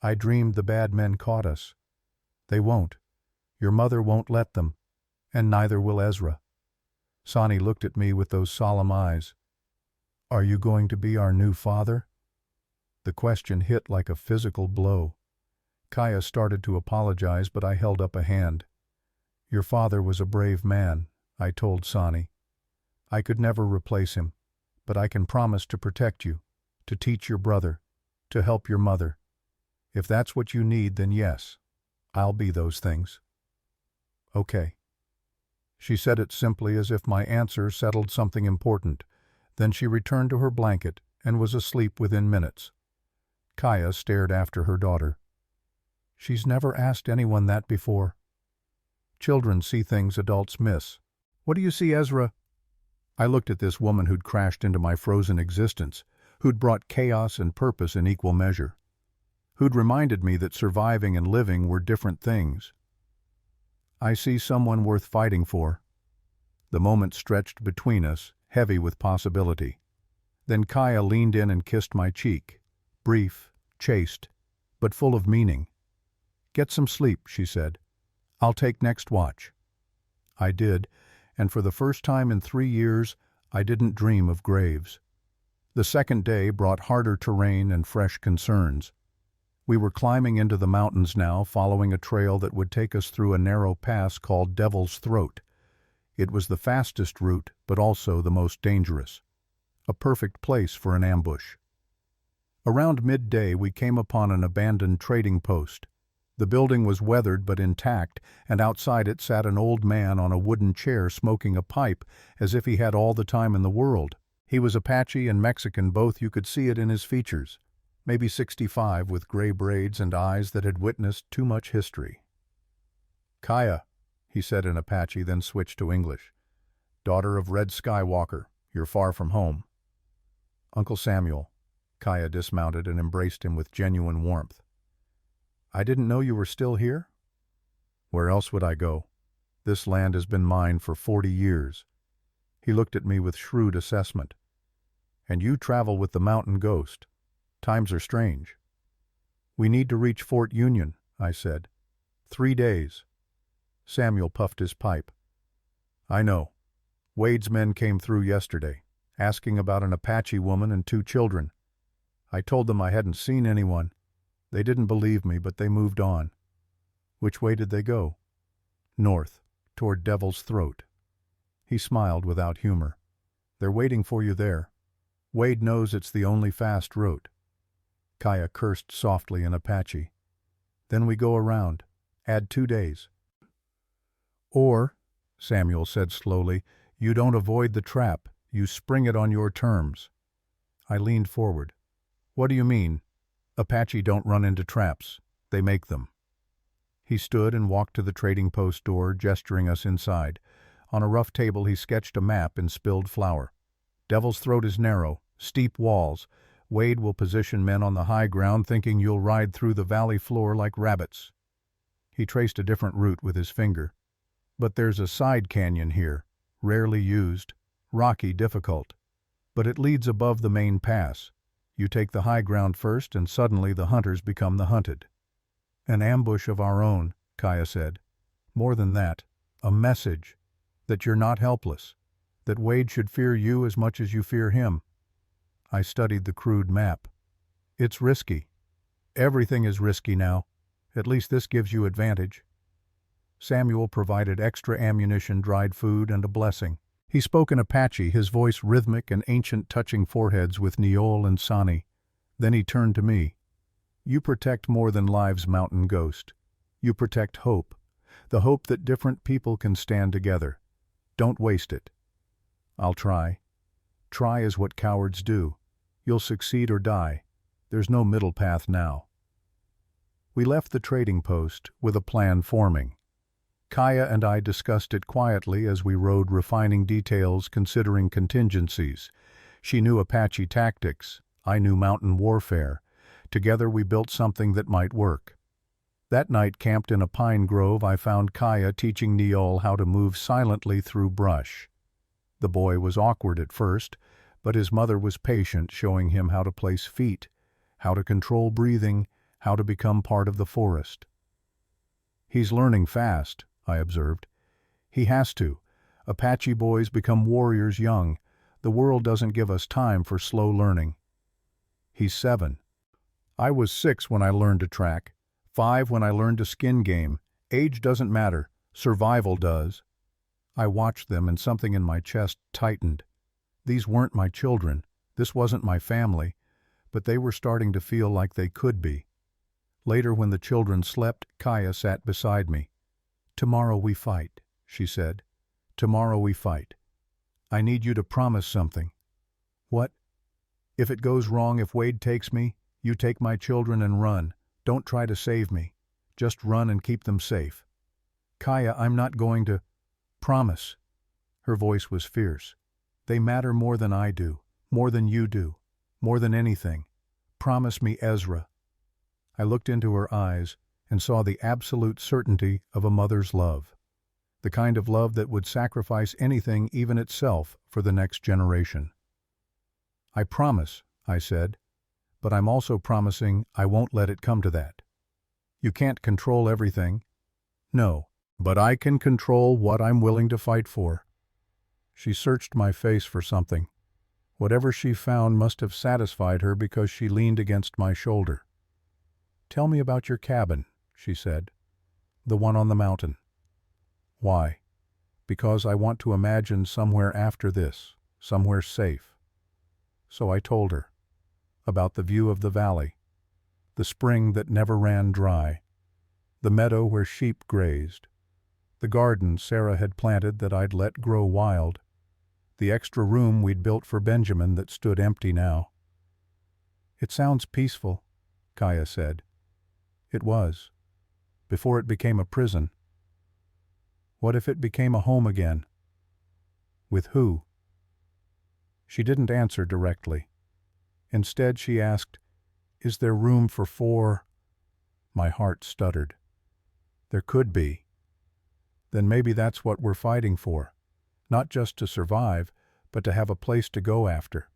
[SPEAKER 1] I dreamed the bad men caught us. They won't. Your mother won't let them, and neither will Ezra. Sonny looked at me with those solemn eyes. Are you going to be our new father? The question hit like a physical blow. Kaya started to apologize, but I held up a hand. Your father was a brave man, I told Sonny. I could never replace him, but I can promise to protect you, to teach your brother, to help your mother. If that's what you need, then yes, I'll be those things. Okay. She said it simply, as if my answer settled something important. Then she returned to her blanket and was asleep within minutes. Kaya stared after her daughter. She's never asked anyone that before. Children see things adults miss. What do you see, Ezra? I looked at this woman who'd crashed into my frozen existence, who'd brought chaos and purpose in equal measure, who'd reminded me that surviving and living were different things. I see someone worth fighting for. The moment stretched between us, heavy with possibility. Then Kaya leaned in and kissed my cheek, brief, chaste, but full of meaning. Get some sleep, she said. I'll take next watch. I did, and for the first time in 3 years, I didn't dream of graves. The second day brought harder terrain and fresh concerns. We were climbing into the mountains now, following a trail that would take us through a narrow pass called Devil's Throat. It was the fastest route, but also the most dangerous. A perfect place for an ambush. Around midday, we came upon an abandoned trading post. The building was weathered but intact, and outside it sat an old man on a wooden chair smoking a pipe as if he had all the time in the world. He was Apache and Mexican both, you could see it in his features. Maybe 65, with gray braids and eyes that had witnessed too much history. Kaya, he said in Apache, then switched to English. Daughter of Red Skywalker, you're far from home. Uncle Samuel. Kaya dismounted and embraced him with genuine warmth. I didn't know you were still here? Where else would I go? This land has been mine for 40 years. He looked at me with shrewd assessment. And you travel with the mountain ghost. Times are strange. We need to reach Fort Union, I said. 3 days. Samuel puffed his pipe. I know. Wade's men came through yesterday, asking about an Apache woman and 2 children. I told them I hadn't seen anyone. They didn't believe me, but they moved on. Which way did they go? North, toward Devil's Throat. He smiled without humor. They're waiting for you there. Wade knows it's the only fast route. Kaya cursed softly in Apache. Then we go around. Add 2 days. Or, Samuel said slowly, you don't avoid the trap. You spring it on your terms. I leaned forward. What do you mean? Apache don't run into traps. They make them. He stood and walked to the trading post door, gesturing us inside. On a rough table he sketched a map in spilled flour. Devil's Throat is narrow, steep walls. Wade will position men on the high ground, thinking you'll ride through the valley floor like rabbits. He traced a different route with his finger. But there's a side canyon here, rarely used, rocky, difficult. But it leads above the main pass. You take the high ground first, and suddenly the hunters become the hunted. An ambush of our own, Kaya said. More than that, a message that you're not helpless, that Wade should fear you as much as you fear him. I studied the crude map. It's risky. Everything is risky now. At least this gives you advantage. Samuel provided extra ammunition, dried food, and a blessing. He spoke in Apache, his voice rhythmic and ancient, touching foreheads with Neol and Sani. Then he turned to me. You protect more than lives, mountain ghost. You protect hope. The hope that different people can stand together. Don't waste it. I'll try. Try is what cowards do. You'll succeed or die. There's no middle path now. We left the trading post with a plan forming. Kaya and I discussed it quietly as we rode, refining details, considering contingencies. She knew Apache tactics. I knew mountain warfare. Together we built something that might work. That night, camped in a pine grove, I found Kaya teaching Neol how to move silently through brush. The boy was awkward at first, but his mother was patient, showing him how to place feet, how to control breathing, how to become part of the forest. He's learning fast, I observed. He has to. Apache boys become warriors young. The world doesn't give us time for slow learning. He's 7. I was 6 when I learned to track, 5 when I learned to skin game. Age doesn't matter. Survival does. I watched them, and something in my chest tightened. These weren't my children. This wasn't my family. But they were starting to feel like they could be. Later, when the children slept, Kaya sat beside me. Tomorrow we fight, she said. Tomorrow we fight. I need you to promise something. What? If it goes wrong, if Wade takes me, you take my children and run. Don't try to save me. Just run and keep them safe. Kaya, I'm not going to... Promise. Her voice was fierce. They matter more than I do, more than you do, more than anything. Promise me, Ezra. I looked into her eyes and saw the absolute certainty of a mother's love. The kind of love that would sacrifice anything, even itself, for the next generation. I promise, I said, but I'm also promising I won't let it come to that. You can't control everything. No, but I can control what I'm willing to fight for. She searched my face for something. Whatever she found must have satisfied her, because she leaned against my shoulder. Tell me about your cabin, she said. The one on the mountain. Why? Because I want to imagine somewhere after this, somewhere safe. So I told her about the view of the valley, the spring that never ran dry, the meadow where sheep grazed, the garden Sarah had planted that I'd let grow wild, the extra room we'd built for Benjamin that stood empty now. It sounds peaceful, Kaya said. It was, before it became a prison. What if it became a home again? With who? She didn't answer directly. Instead, she asked, Is there room for 4? My heart stuttered. There could be. Then maybe that's what we're fighting for. Not just to survive, but to have a place to go after.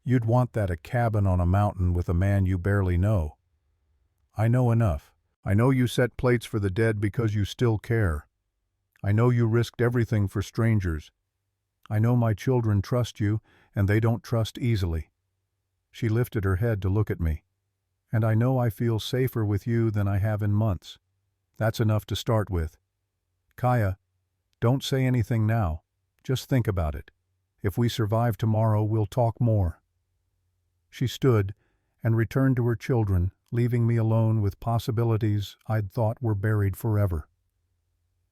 [SPEAKER 1] You'd want that, a cabin on a mountain with a man you barely know. I know enough. I know you set plates for the dead because you still care. I know you risked everything for strangers. I know my children trust you, and they don't trust easily." She lifted her head to look at me. "And I know I feel safer with you than I have in months. That's enough to start with. Kaya, don't say anything now. Just think about it. If we survive tomorrow, we'll talk more." She stood and returned to her children, leaving me alone with possibilities I'd thought were buried forever.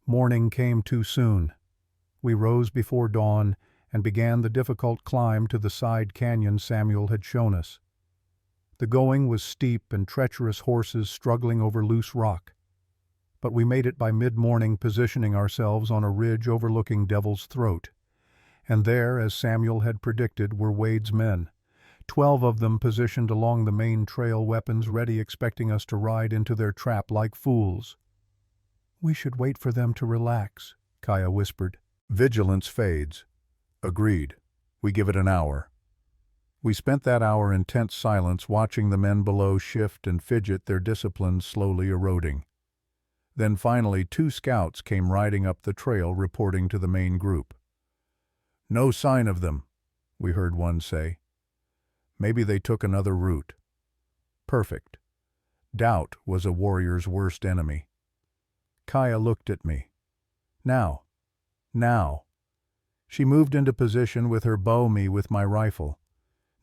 [SPEAKER 1] Morning came too soon. We rose before dawn and began the difficult climb to the side canyon Samuel had shown us. The going was steep and treacherous, horses struggling over loose rock. But we made it by mid-morning, positioning ourselves on a ridge overlooking Devil's Throat. And there, as Samuel had predicted, were Wade's men. 12 of them positioned along the main trail, weapons ready, expecting us to ride into their trap like fools. "We should wait for them to relax," Kaya whispered. "Vigilance fades." Agreed. We give it an hour. We spent that hour in tense silence, watching the men below shift and fidget, their discipline slowly eroding. Then finally 2 scouts came riding up the trail, reporting to the main group. "No sign of them," we heard one say. "Maybe they took another route." Perfect. Doubt was a warrior's worst enemy. Kaya looked at me. Now. She moved into position with her bow, me with my rifle.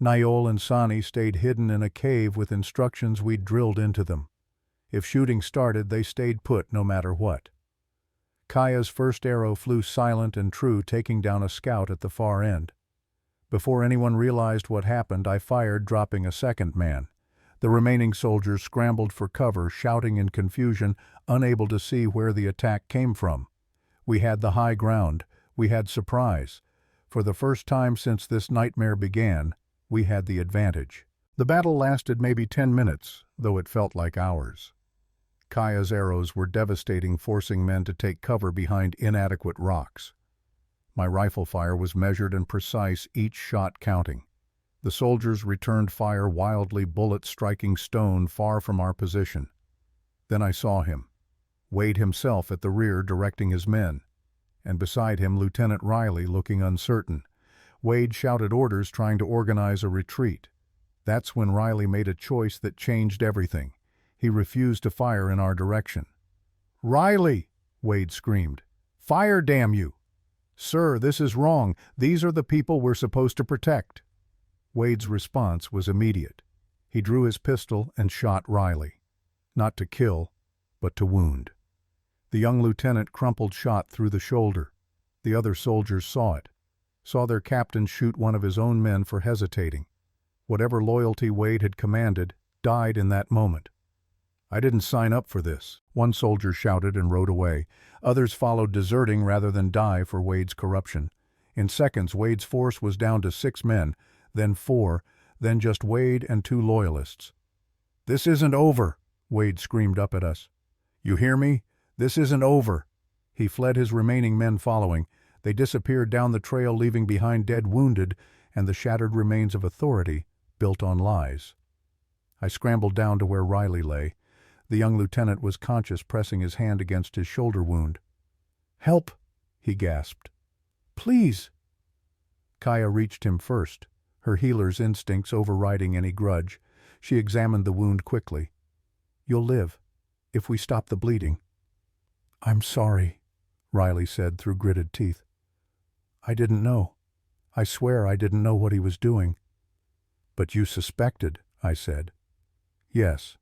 [SPEAKER 1] Nyol and Sani stayed hidden in a cave with instructions we'd drilled into them. If shooting started, they stayed put no matter what. Kaya's first arrow flew silent and true, taking down a scout at the far end. Before anyone realized what happened, I fired, dropping a second man. The remaining soldiers scrambled for cover, shouting in confusion, unable to see where the attack came from. We had the high ground. We had surprise. For the first time since this nightmare began, we had the advantage. The battle lasted maybe 10 minutes, though it felt like hours. Kaya's arrows were devastating, forcing men to take cover behind inadequate rocks. My rifle fire was measured and precise, each shot counting. The soldiers returned fire wildly, bullets striking stone far from our position. Then I saw him, Wade himself at the rear directing his men, and beside him Lieutenant Riley looking uncertain. Wade shouted orders, trying to organize a retreat. That's when Riley made a choice that changed everything. He refused to fire in our direction. "Riley!" Wade screamed. "Fire, damn you!" "Sir, this is wrong. These are the people we're supposed to protect." Wade's response was immediate. He drew his pistol and shot Riley. Not to kill, but to wound. The young lieutenant crumpled, shot through the shoulder. The other soldiers saw it, saw their captain shoot one of his own men for hesitating. Whatever loyalty Wade had commanded died in that moment. "I didn't sign up for this," one soldier shouted and rode away. Others followed, deserting rather than die for Wade's corruption. In seconds, Wade's force was down to 6 men, then 4, then just Wade and 2 loyalists. "This isn't over," Wade screamed up at us. "You hear me? This isn't over." He fled, his remaining men following. They disappeared down the trail, leaving behind dead, wounded, and the shattered remains of authority built on lies. I scrambled down to where Riley lay. The young lieutenant was conscious, pressing his hand against his shoulder wound. "Help!" he gasped. "Please!" Kaya reached him first, her healer's instincts overriding any grudge. She examined the wound quickly. "You'll live, if we stop the bleeding." "I'm sorry," Riley said through gritted teeth. "I didn't know. I swear I didn't know what he was doing." "But you suspected," I said. "Yes,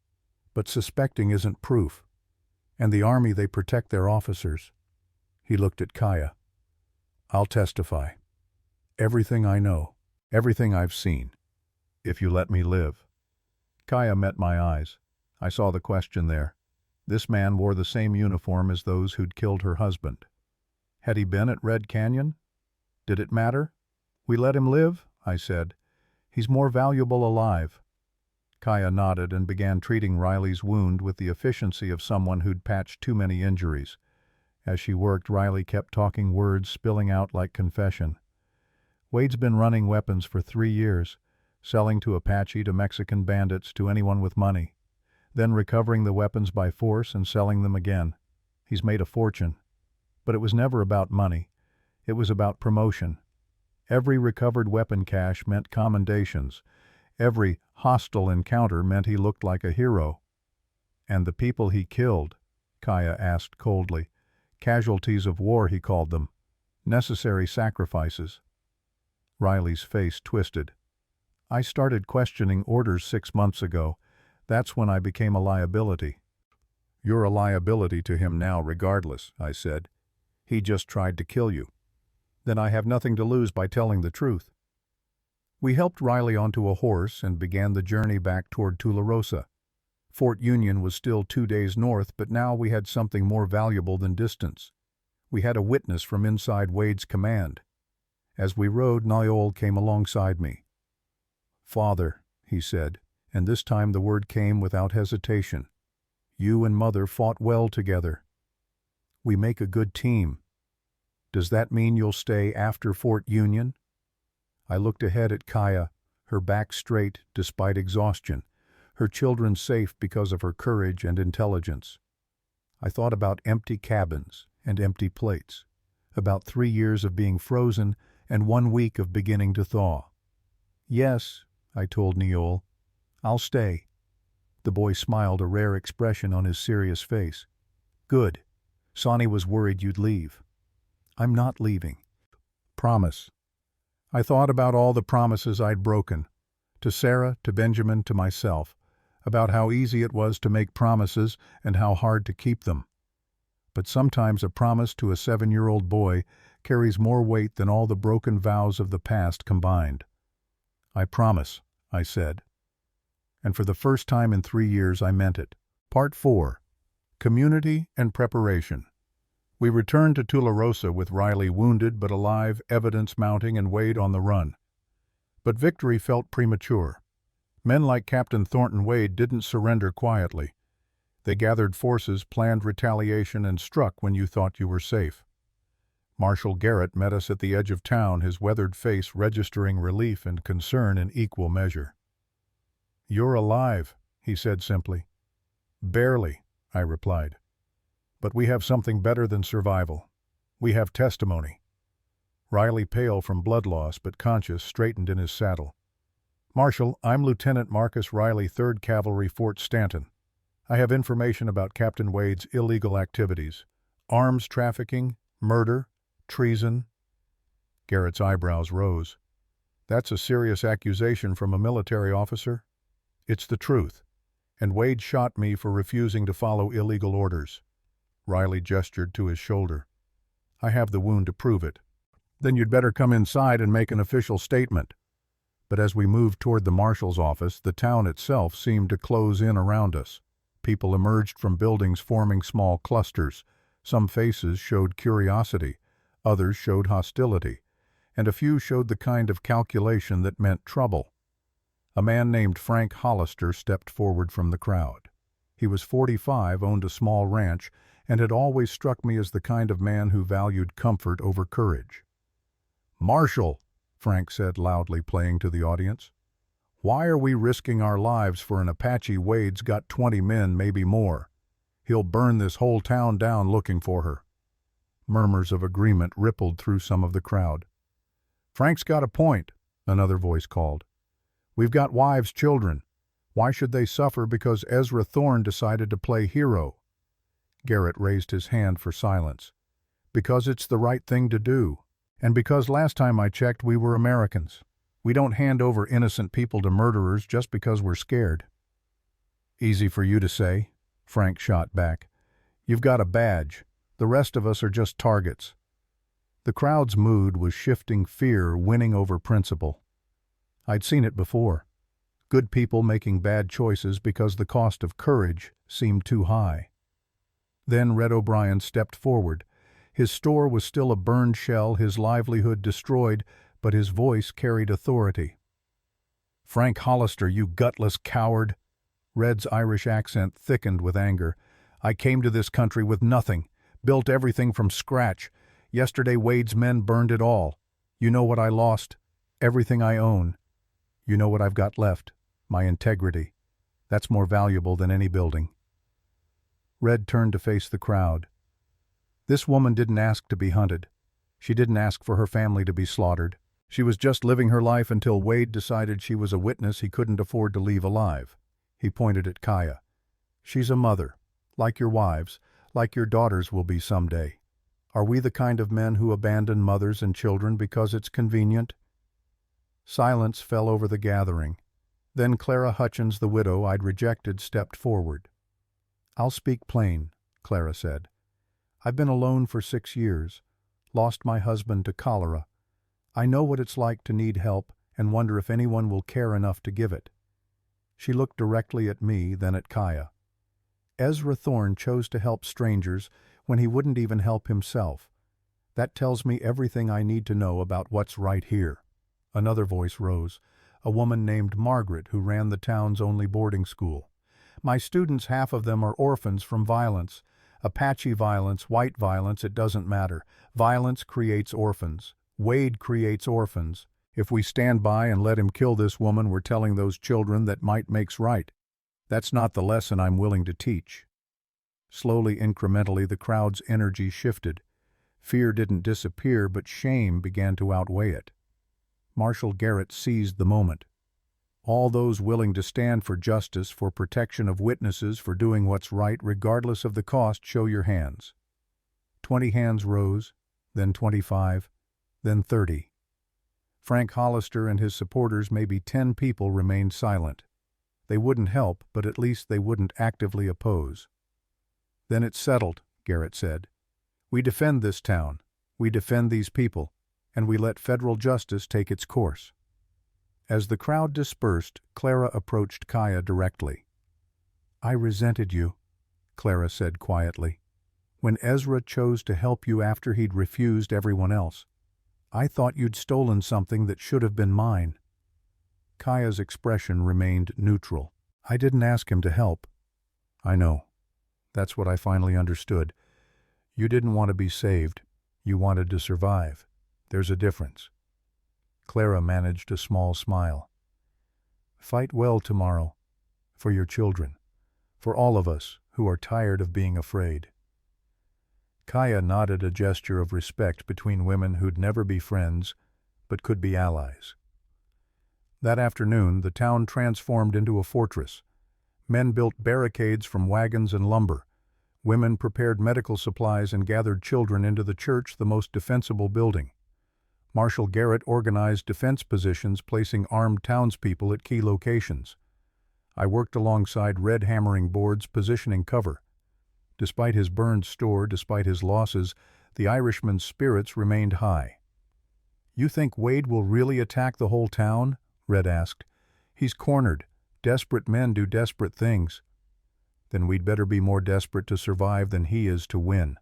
[SPEAKER 1] but suspecting isn't proof. And the army, they protect their officers." He looked at Kaya. "I'll testify. Everything I know, everything I've seen, if you let me live." Kaya met my eyes. I saw the question there. This man wore the same uniform as those who'd killed her husband. Had he been at Red Canyon? Did it matter? "We let him live," I said. "He's more valuable alive." Kaya nodded and began treating Riley's wound with the efficiency of someone who'd patched too many injuries. As she worked, Riley kept talking, words spilling out like confession. "Wade's been running weapons for 3 years, selling to Apache, to Mexican bandits, to anyone with money. then recovering the weapons by force and selling them again. He's made a fortune. But it was never about money. It was about promotion. Every recovered weapon cache meant commendations. Every hostile encounter meant he looked like a hero. And the people he killed, Kaya asked coldly. Casualties of war, he called them. Necessary sacrifices. Riley's face twisted. I started questioning orders 6 months ago. That's when I became a liability. You're a liability to him now regardless, I said. He just tried to kill you. Then I have nothing to lose by telling the truth. We helped Riley onto a horse and began the journey back toward Tularosa. Fort Union was still 2 days north, but now we had something more valuable than distance. We had a witness from inside Wade's command. As we rode, Niall came alongside me. Father, he said, and this time the word came without hesitation. You and Mother fought well together. We make a good team. Does that mean you'll stay after Fort Union? I looked ahead at Kaya, her back straight despite exhaustion, her children safe because of her courage and intelligence. I thought about empty cabins and empty plates, about 3 years of being frozen and 1 week of beginning to thaw. Yes, I told Niall, I'll stay. The boy smiled, a rare expression on his serious face. Good. Sonny was worried you'd leave. I'm not leaving. Promise. I thought about all the promises I'd broken, to Sarah, to Benjamin, to myself, about how easy it was to make promises and how hard to keep them. But sometimes a promise to a 7-year-old boy carries more weight than all the broken vows of the past combined. I promise, I said. And for the first time in 3 years I meant it. Part 4. Community and Preparation. We returned to Tularosa with Riley wounded but alive, evidence mounting, and Wade on the run. But victory felt premature. Men like Captain Thornton Wade didn't surrender quietly. They gathered forces, planned retaliation, and struck when you thought you were safe. Marshal Garrett met us at the edge of town, his weathered face registering relief and concern in equal measure. You're alive, he said simply. Barely, I replied. But we have something better than survival. We have testimony. Riley, pale from blood loss but conscious, straightened in his saddle. Marshal, I'm Lieutenant Marcus Riley, 3rd Cavalry, Fort Stanton. I have information about Captain Wade's illegal activities. Arms trafficking, murder, treason. Garrett's eyebrows rose. That's a serious accusation from a military officer. It's the truth. And Wade shot me for refusing to follow illegal orders. Riley gestured to his shoulder. I have the wound to prove it. Then you'd better come inside and make an official statement. But as we moved toward the marshal's office, the town itself seemed to close in around us. People emerged from buildings forming small clusters. Some faces showed curiosity, others showed hostility, and a few showed the kind of calculation that meant trouble. A man named Frank Hollister stepped forward from the crowd. He was 45, owned a small ranch, and had always struck me as the kind of man who valued comfort over courage. "Marshal," Frank said loudly, playing to the audience, "why are we risking our lives for an Apache? Wade's got 20 men, maybe more. He'll burn this whole town down looking for her." Murmurs of agreement rippled through some of the crowd. "Frank's got a point," another voice called. "We've got wives, children. Why should they suffer because Ezra Thorne decided to play hero?" Garrett raised his hand for silence. "Because it's the right thing to do. And because last time I checked we were Americans. We don't hand over innocent people to murderers just because we're scared." "Easy for you to say," Frank shot back. "You've got a badge. The rest of us are just targets." The crowd's mood was shifting, fear winning over principle. I'd seen it before. Good people making bad choices because the cost of courage seemed too high. Then Red O'Brien stepped forward. His store was still a burned shell, his livelihood destroyed, but his voice carried authority. "Frank Hollister, you gutless coward!" Red's Irish accent thickened with anger. "I came to this country with nothing, built everything from scratch. Yesterday Wade's men burned it all. You know what I lost? Everything I own. You know what I've got left? My integrity. That's more valuable than any building. Red turned to face the crowd. This woman didn't ask to be hunted. She didn't ask for her family to be slaughtered. She was just living her life until Wade decided she was a witness he couldn't afford to leave alive. He pointed at Kaya. She's a mother, like your wives, like your daughters will be someday. Are we the kind of men who abandon mothers and children because it's convenient? Silence fell over the gathering. Then Clara Hutchins, the widow I'd rejected, stepped forward. I'll speak plain, Clara said. I've been alone for 6 years, lost my husband to cholera. I know what it's like to need help and wonder if anyone will care enough to give it. She looked directly at me, then at Kaya. Ezra Thorne chose to help strangers when he wouldn't even help himself. That tells me everything I need to know about what's right here. Another voice rose, a woman named Margaret who ran the town's only boarding school. My students, half of them are orphans from violence. Apache violence, white violence, it doesn't matter. Violence creates orphans. Wade creates orphans. If we stand by and let him kill this woman, we're telling those children that might makes right. That's not the lesson I'm willing to teach. Slowly, incrementally, the crowd's energy shifted. Fear didn't disappear, but shame began to outweigh it. Marshal Garrett seized the moment. All those willing to stand for justice, for protection of witnesses, for doing what's right, regardless of the cost, show your hands. 20 hands rose, then 25, then 30. Frank Hollister and his supporters, maybe 10 people, remained silent. They wouldn't help, but at least they wouldn't actively oppose. Then it's settled, Garrett said. We defend this town, we defend these people, and we let federal justice take its course. As the crowd dispersed, Clara approached Kaya directly. I resented you, Clara said quietly. When Ezra chose to help you after he'd refused everyone else, I thought you'd stolen something that should have been mine. Kaya's expression remained neutral. I didn't ask him to help. I know. That's what I finally understood. You didn't want to be saved. You wanted to survive. There's a difference. Clara managed a small smile. Fight well tomorrow. For your children. For all of us who are tired of being afraid. Kaya nodded, a gesture of respect between women who'd never be friends, but could be allies. That afternoon, the town transformed into a fortress. Men built barricades from wagons and lumber. Women prepared medical supplies and gathered children into the church, the most defensible building. Marshal Garrett organized defense positions, placing armed townspeople at key locations. I worked alongside Red, hammering boards, positioning cover. Despite his burned store, despite his losses, the Irishman's spirits remained high. You think Wade will really attack the whole town? Red asked. He's cornered. Desperate men do desperate things. Then we'd better be more desperate to survive than he is to win.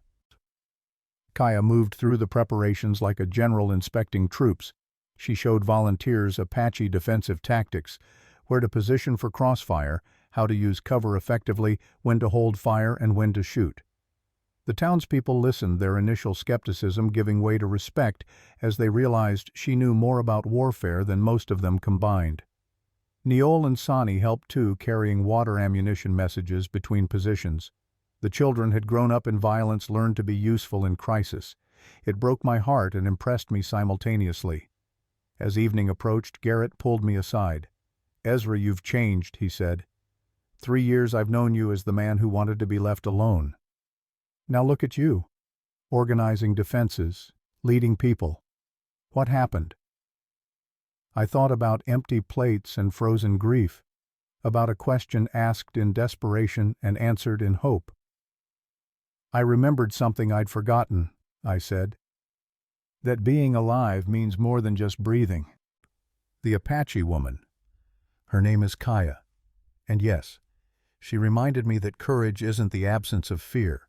[SPEAKER 1] Kaya moved through the preparations like a general inspecting troops. She showed volunteers Apache defensive tactics, where to position for crossfire, how to use cover effectively, when to hold fire, and when to shoot. The townspeople listened, their initial skepticism giving way to respect as they realized she knew more about warfare than most of them combined. Neol and Sani helped too, carrying water ammunition messages between positions. The children had grown up in violence, learned to be useful in crisis. It broke my heart and impressed me simultaneously. As evening approached, Garrett pulled me aside. Ezra, you've changed, he said. 3 years I've known you as the man who wanted to be left alone. Now look at you, organizing defenses, leading people. What happened? I thought about empty plates and frozen grief, about a question asked in desperation and answered in hope. I remembered something I'd forgotten, I said. That being alive means more than just breathing. The Apache woman. Her name is Kaya. And yes, she reminded me that courage isn't the absence of fear.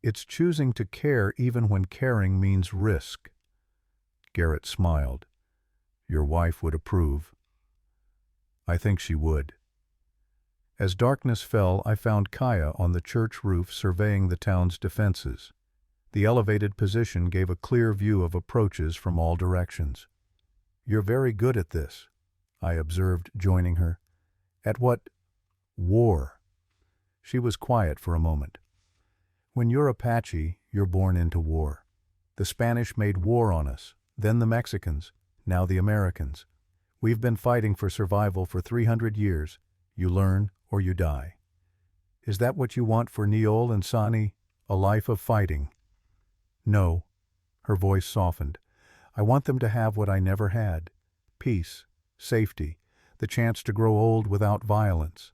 [SPEAKER 1] It's choosing to care even when caring means risk. Garrett smiled. Your wife would approve. I think she would. As darkness fell, I found Kaya on the church roof surveying the town's defenses. The elevated position gave a clear view of approaches from all directions. You're very good at this, I observed, joining her. At what War. She was quiet for a moment. When you're Apache, you're born into war. The Spanish made war on us, then the Mexicans, now the Americans. We've been fighting for survival for 300 years. You learn or you die. Is that what you want for Neol and Sani? A life of fighting? No. Her voice softened. I want them to have what I never had. Peace, safety, the chance to grow old without violence.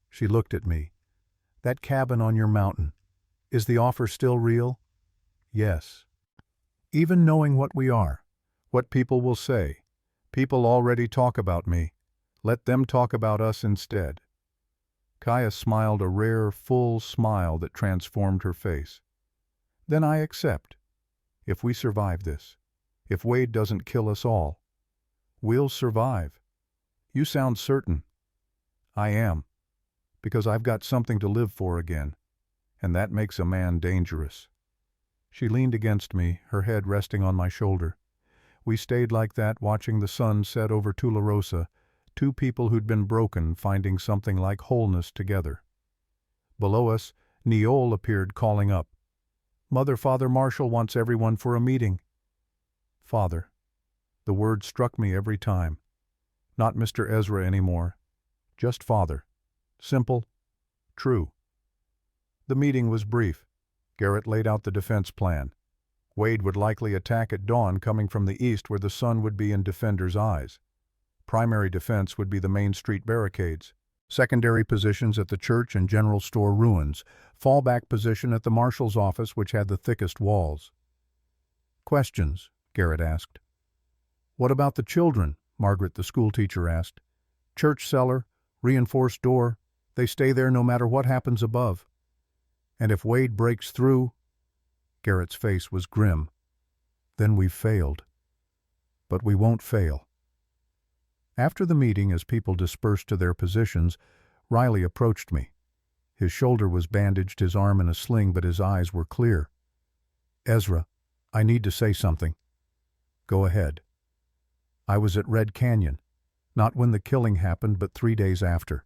[SPEAKER 1] She looked at me. That cabin on your mountain, is the offer still real? Yes. Even knowing what we are, what people will say. People already talk about me. Let them talk about us instead. Kaya smiled a rare, full smile that transformed her face. Then I accept. If we survive this, if Wade doesn't kill us all, we'll survive. You sound certain. I am, because I've got something to live for again, and that makes a man dangerous. She leaned against me, her head resting on my shoulder. We stayed like that, watching the sun set over Tularosa, two people who'd been broken finding something like wholeness together. Below us, Neol appeared, calling up. Mother, Father Marshall wants everyone for a meeting. Father. The word struck me every time. Not Mr. Ezra anymore. Just Father. Simple. True. The meeting was brief. Garrett laid out the defense plan. Wade would likely attack at dawn, coming from the east where the sun would be in defenders' eyes. Primary defense would be the Main Street barricades. Secondary positions at the church and general store ruins. Fallback position at the marshal's office, which had the thickest walls. Questions? Garrett asked. What about the children? Margaret, the schoolteacher, asked. Church cellar, reinforced door. They stay there no matter what happens above. And if Wade breaks through? Garrett's face was grim. Then we've failed. But we won't fail. After the meeting, as people dispersed to their positions, Riley approached me. His shoulder was bandaged, his arm in a sling, but his eyes were clear. Ezra, I need to say something. Go ahead. I was at Red Canyon, not when the killing happened, but 3 days after.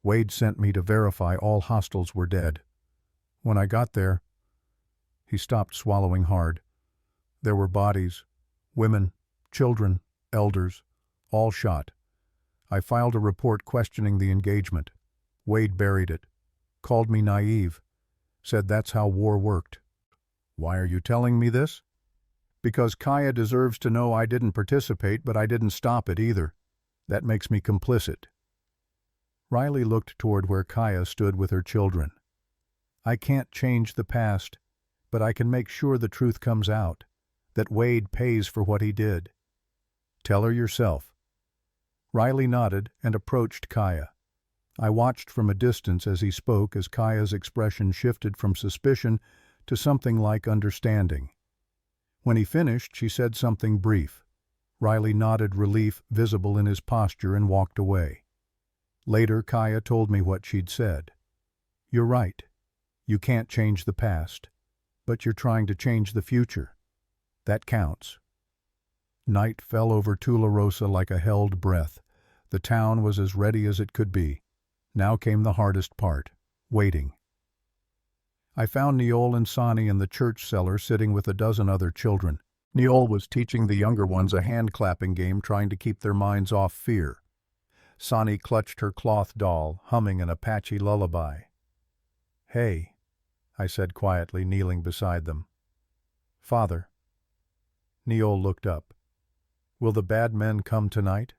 [SPEAKER 1] Wade sent me to verify all hostiles were dead. When I got there, he stopped, swallowing hard. There were bodies, women, children, elders, all shot. I filed a report questioning the engagement. Wade buried it, called me naive, said that's how war worked. Why are you telling me this? Because Kaya deserves to know I didn't participate, but I didn't stop it either. That makes me complicit. Riley looked toward where Kaya stood with her children. I can't change the past, but I can make sure the truth comes out, that Wade pays for what he did. Tell her yourself. Riley nodded and approached Kaya. I watched from a distance as he spoke, as Kaya's expression shifted from suspicion to something like understanding. When he finished, she said something brief. Riley nodded, relief visible in his posture, and walked away. Later, Kaya told me what she'd said. You're right. You can't change the past, but you're trying to change the future. That counts. Night fell over Tularosa like a held breath. The town was as ready as it could be. Now came the hardest part, waiting. I found Neol and Sani in the church cellar, sitting with a dozen other children. Neol was teaching the younger ones a hand-clapping game, trying to keep their minds off fear. Sani clutched her cloth doll, humming an Apache lullaby. Hey, I said quietly, kneeling beside them. Father. Neol looked up. Will the bad men come tonight?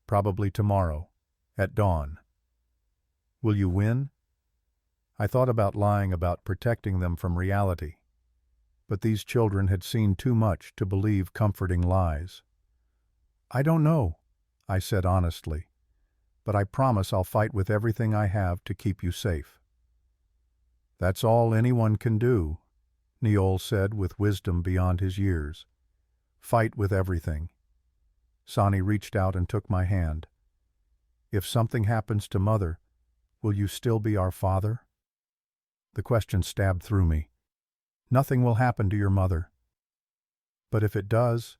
[SPEAKER 1] Probably tomorrow, at dawn. Will you win? I thought about lying about protecting them from reality, but these children had seen too much to believe comforting lies. I don't know, I said honestly, but I promise I'll fight with everything I have to keep you safe. That's all anyone can do, Neol said with wisdom beyond his years. Fight with everything. Sani reached out and took my hand. If something happens to Mother, will you still be our father? The question stabbed through me. Nothing will happen to your mother. But if it does,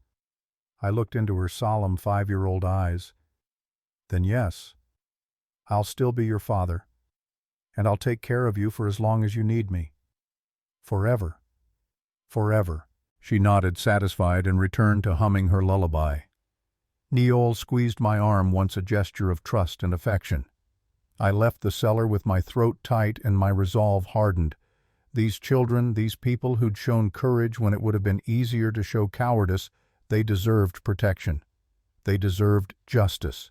[SPEAKER 1] I looked into her solemn 5-year-old eyes, then yes, I'll still be your father, and I'll take care of you for as long as you need me. Forever. Forever. She nodded, satisfied, and returned to humming her lullaby. Neol squeezed my arm, once a gesture of trust and affection. I left the cellar with my throat tight and my resolve hardened. These children, these people who'd shown courage when it would have been easier to show cowardice, they deserved protection. They deserved justice.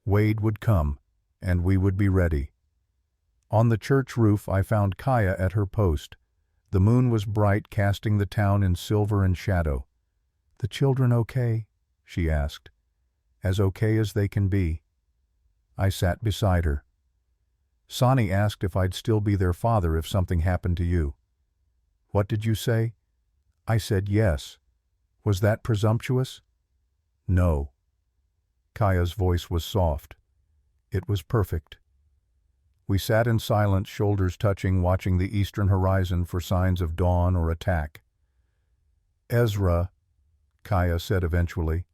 [SPEAKER 1] Wade would come, and we would be ready. On the church roof I found Kaya at her post. The moon was bright, casting the town in silver and shadow. "The children okay?" she asked. "As okay as they can be." I sat beside her. "Sonny asked if I'd still be their father if something happened to you." "What did you say?" I said yes. Was that presumptuous? No. Kaya's voice was soft. It was perfect. We sat in silence, shoulders touching, watching the eastern horizon for signs of dawn or attack. "Ezra," Kaya said eventually,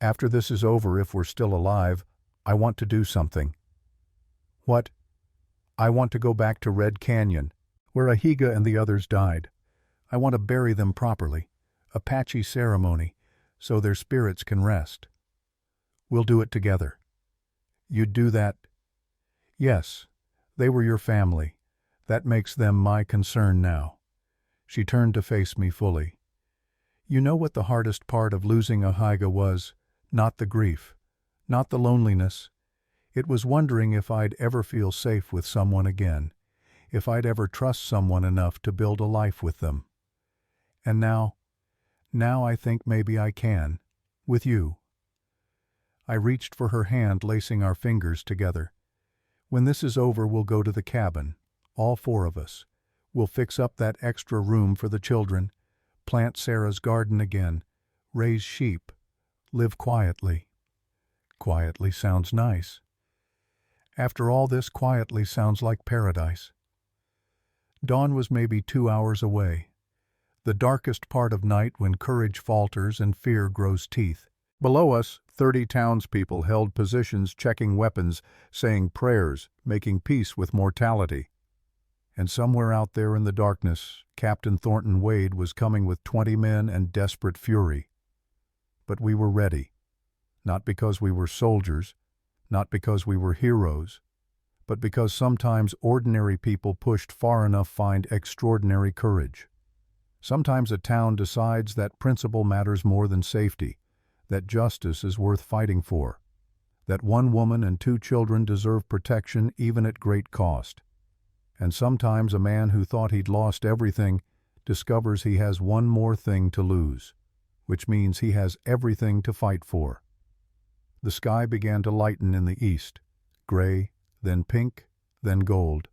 [SPEAKER 1] "after this is over, if we're still alive, I want to do something." "What?" "I want to go back to Red Canyon, where Ahiga and the others died. I want to bury them properly, Apache ceremony, so their spirits can rest." "We'll do it together." "You'd do that?" "Yes. They were your family. That makes them my concern now." She turned to face me fully. "You know what the hardest part of losing Ahiga was? Not the grief, not the loneliness. It was wondering if I'd ever feel safe with someone again, if I'd ever trust someone enough to build a life with them. And now I think maybe I can, with you." I reached for her hand, lacing our fingers together. "When this is over, we'll go to the cabin, all four of us. We'll fix up that extra room for the children, plant Sarah's garden again, raise sheep, live quietly." Quietly sounds nice. After all this, quietly sounds like paradise. Dawn was maybe 2 hours away. The darkest part of night when courage falters and fear grows teeth. Below us, 30 townspeople held positions, checking weapons, saying prayers, making peace with mortality. And somewhere out there in the darkness, Captain Thornton Wade was coming with 20 men and desperate fury. But we were ready. Not because we were soldiers, not because we were heroes, but because sometimes ordinary people pushed far enough find extraordinary courage. Sometimes a town decides that principle matters more than safety, that justice is worth fighting for, that one woman and 2 children deserve protection even at great cost. And sometimes a man who thought he'd lost everything discovers he has one more thing to lose, which means he has everything to fight for. The sky began to lighten in the east, gray, then pink, then gold.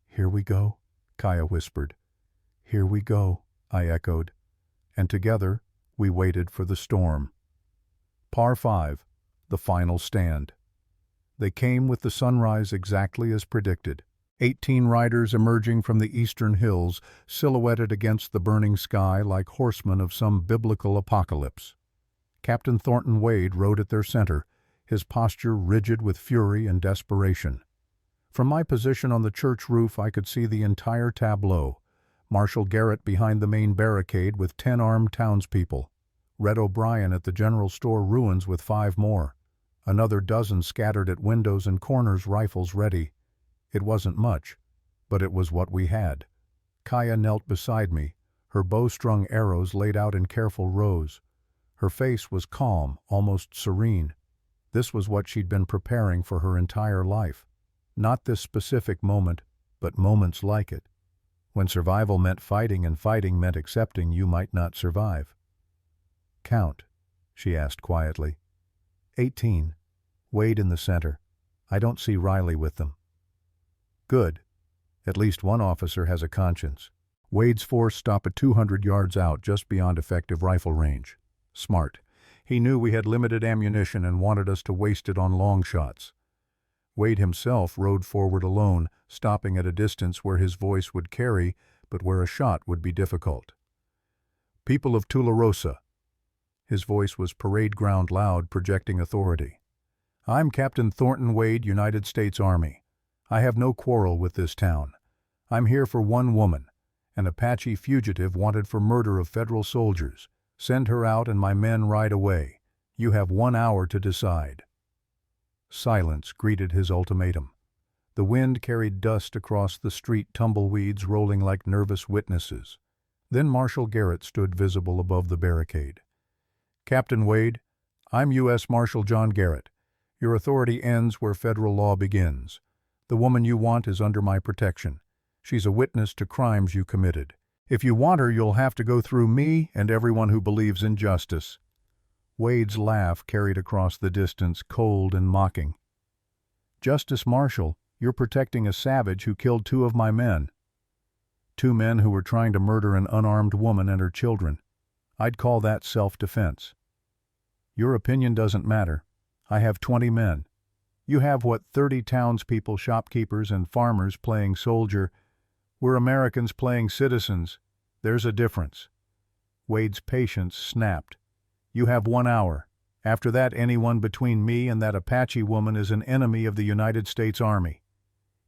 [SPEAKER 1] "Here we go," Kaya whispered. "Here we go," I echoed, and together we waited for the storm. Par 5, the final stand. They came with the sunrise exactly as predicted. 18 riders emerging from the eastern hills, silhouetted against the burning sky like horsemen of some biblical apocalypse. Captain Thornton Wade rode at their center, his posture rigid with fury and desperation. From my position on the church roof, I could see the entire tableau. Marshal Garrett behind the main barricade with 10 armed townspeople. Red O'Brien at the general store ruins with 5 more. Another dozen scattered at windows and corners, rifles ready. It wasn't much, but it was what we had. Kaya knelt beside me, her bow-strung arrows laid out in careful rows. Her face was calm, almost serene. This was what she'd been preparing for her entire life. Not this specific moment, but moments like it. When survival meant fighting and fighting meant accepting you might not survive. "Count," she asked quietly. 18. Wade in the center. I don't see Riley with them." "Good. At least one officer has a conscience." Wade's force stopped at 200 yards out, just beyond effective rifle range. Smart. He knew we had limited ammunition and wanted us to waste it on long shots. Wade himself rode forward alone, stopping at a distance where his voice would carry, but where a shot would be difficult. "People of Tularosa." His voice was parade ground loud, projecting authority. I'm Captain Thornton Wade, United States Army. I have no quarrel with this town. I'm here for one woman, an Apache fugitive wanted for murder of federal soldiers. Send her out and my men right away. You have 1 hour to decide." Silence greeted his ultimatum. The wind carried dust across the street, tumbleweeds rolling like nervous witnesses. Then Marshal Garrett stood visible above the barricade. "Captain Wade, I'm U.S. Marshal John Garrett. Your authority ends where federal law begins. The woman you want is under my protection. She's a witness to crimes you committed. If you want her, you'll have to go through me and everyone who believes in justice." Wade's laugh carried across the distance, cold and mocking. "Justice, Marshal, you're protecting a savage who killed 2 of my men. 2 men who were trying to murder an unarmed woman and her children. I'd call that self-defense. Your opinion doesn't matter. I have 20 men. You have, 30 townspeople, shopkeepers, and farmers playing soldier. We're Americans playing citizens. There's a difference." Wade's patience snapped. "You have 1 hour. After that, anyone between me and that Apache woman is an enemy of the United States Army."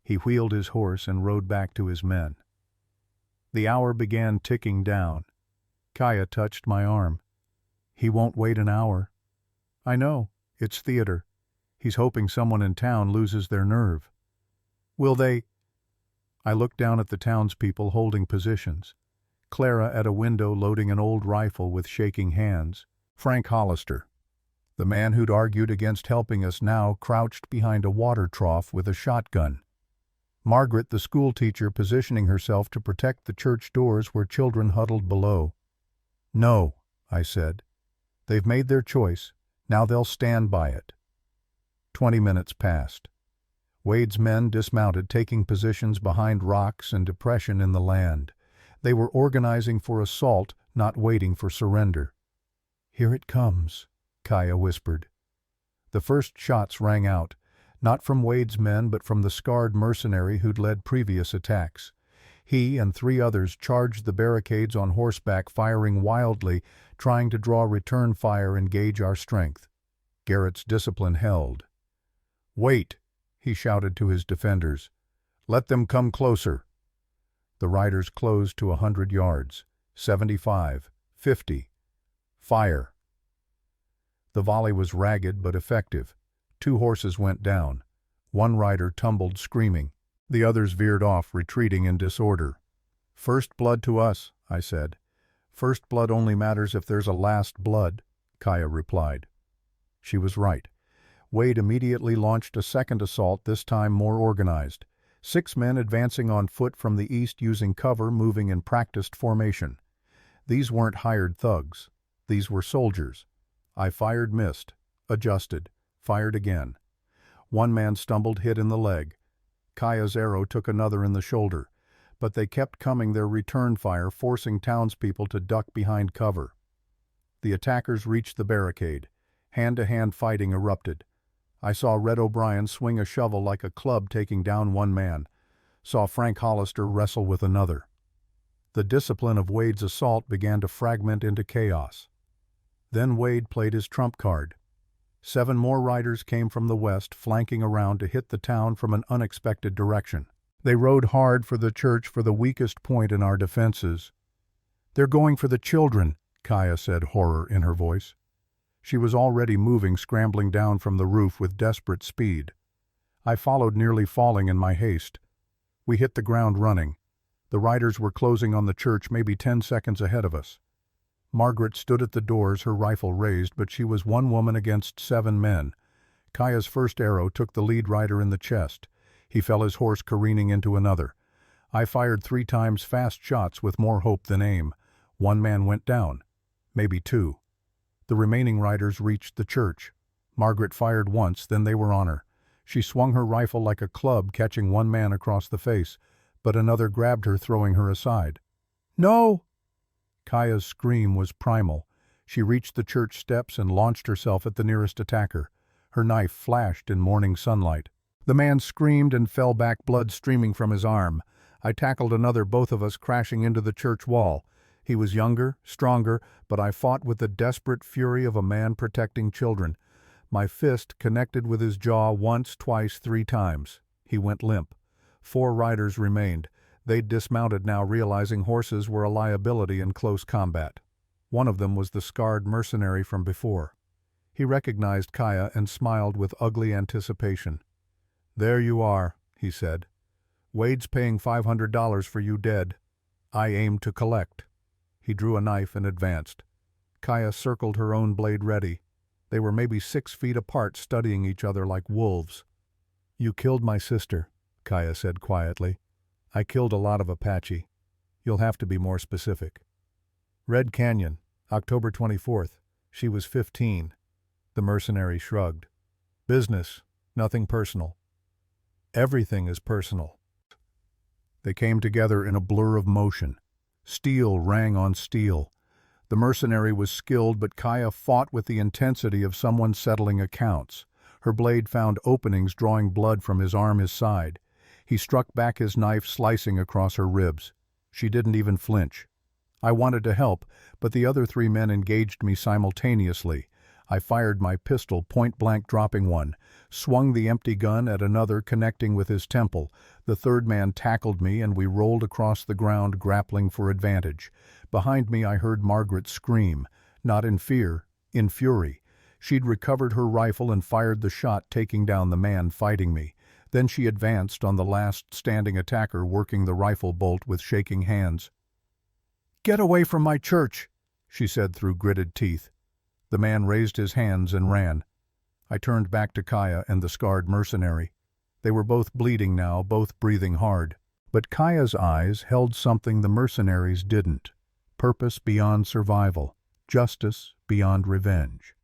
[SPEAKER 1] He wheeled his horse and rode back to his men. The hour began ticking down. Kaya touched my arm. "He won't wait an hour." "I know. It's theater. He's hoping someone in town loses their nerve." "Will they—" I looked down at the townspeople holding positions. Clara at a window loading an old rifle with shaking hands. Frank Hollister, the man who'd argued against helping us, now crouched behind a water trough with a shotgun. Margaret, the schoolteacher, positioning herself to protect the church doors where children huddled below. "No," I said. "They've made their choice. Now they'll stand by it." 20 minutes passed. Wade's men dismounted, taking positions behind rocks and depression in the land. They were organizing for assault, not waiting for surrender. "Here it comes," Kaya whispered. The first shots rang out, not from Wade's men but from the scarred mercenary who'd led previous attacks. He and 3 others charged the barricades on horseback, firing wildly, trying to draw return fire and gauge our strength. Garrett's discipline held. "Wait," he shouted to his defenders. "Let them come closer." The riders closed to 100 yards, 75, 50. "Fire." The volley was ragged but effective. 2 horses went down. 1 rider tumbled screaming. The others veered off, retreating in disorder. "First blood to us," I said. "First blood only matters if there's a last blood," Kaya replied. She was right. Wade immediately launched a second assault, this time more organized. 6 men advancing on foot from the east, using cover, moving in practiced formation. These weren't hired thugs. These were soldiers. I fired, missed, adjusted, fired again. 1 man stumbled, hit in the leg. Kaya's arrow took another in the shoulder, but they kept coming, their return fire forcing townspeople to duck behind cover. The attackers reached the barricade. Hand-to-hand fighting erupted. I saw Red O'Brien swing a shovel like a club, taking down 1 man. Saw Frank Hollister wrestle with another. The discipline of Wade's assault began to fragment into chaos. Then Wade played his trump card. 7 more riders came from the west, flanking around to hit the town from an unexpected direction. They rode hard for the church, for the weakest point in our defenses. "They're going for the children," Kaya said, horror in her voice. She was already moving, scrambling down from the roof with desperate speed. I followed, nearly falling in my haste. We hit the ground running. The riders were closing on the church, maybe 10 seconds ahead of us. Margaret stood at the doors, her rifle raised, but she was 1 woman against 7 men. Kaya's first arrow took the lead rider in the chest. He fell, his horse careening into another. I fired 3 times, fast shots with more hope than aim. 1 man went down, maybe 2. The remaining riders reached the church. Margaret fired once, then they were on her. She swung her rifle like a club, catching 1 man across the face, but another grabbed her, throwing her aside. "No!" Kaya's scream was primal. She reached the church steps and launched herself at the nearest attacker. Her knife flashed in morning sunlight. The man screamed and fell back, blood streaming from his arm. I tackled another, both of us crashing into the church wall. He was younger, stronger, but I fought with the desperate fury of a man protecting children. My fist connected with his jaw once, twice, 3 times. He went limp. 4 riders remained. They'd dismounted now, realizing horses were a liability in close combat. One of them was the scarred mercenary from before. He recognized Kaya and smiled with ugly anticipation. "There you are," he said. "Wade's paying $500 for you dead. I aim to collect." He drew a knife and advanced. Kaya circled her own blade ready. They were maybe 6 feet apart, studying each other like wolves. "You killed my sister," Kaya said quietly. "I killed a lot of Apache. You'll have to be more specific." "Red Canyon, October 24th. She was 15. The mercenary shrugged. "Business, nothing personal." "Everything is personal." They came together in a blur of motion. Steel rang on steel. The mercenary was skilled, but Kaya fought with the intensity of someone settling accounts. Her blade found openings, drawing blood from his arm, his side. He struck back his knife, slicing across her ribs. She didn't even flinch. I wanted to help, but the other 3 men engaged me simultaneously. I fired my pistol, point-blank, dropping one, swung the empty gun at another, connecting with his temple. The 3rd man tackled me, and we rolled across the ground, grappling for advantage. Behind me I heard Margaret scream, not in fear, in fury. She'd recovered her rifle and fired the shot, taking down the man fighting me. Then she advanced on the last standing attacker, working the rifle bolt with shaking hands. "Get away from my church," she said through gritted teeth. The man raised his hands and ran. I turned back to Kaya and the scarred mercenary. They were both bleeding now, both breathing hard. But Kaya's eyes held something the mercenaries didn't. Purpose beyond survival. Justice beyond revenge.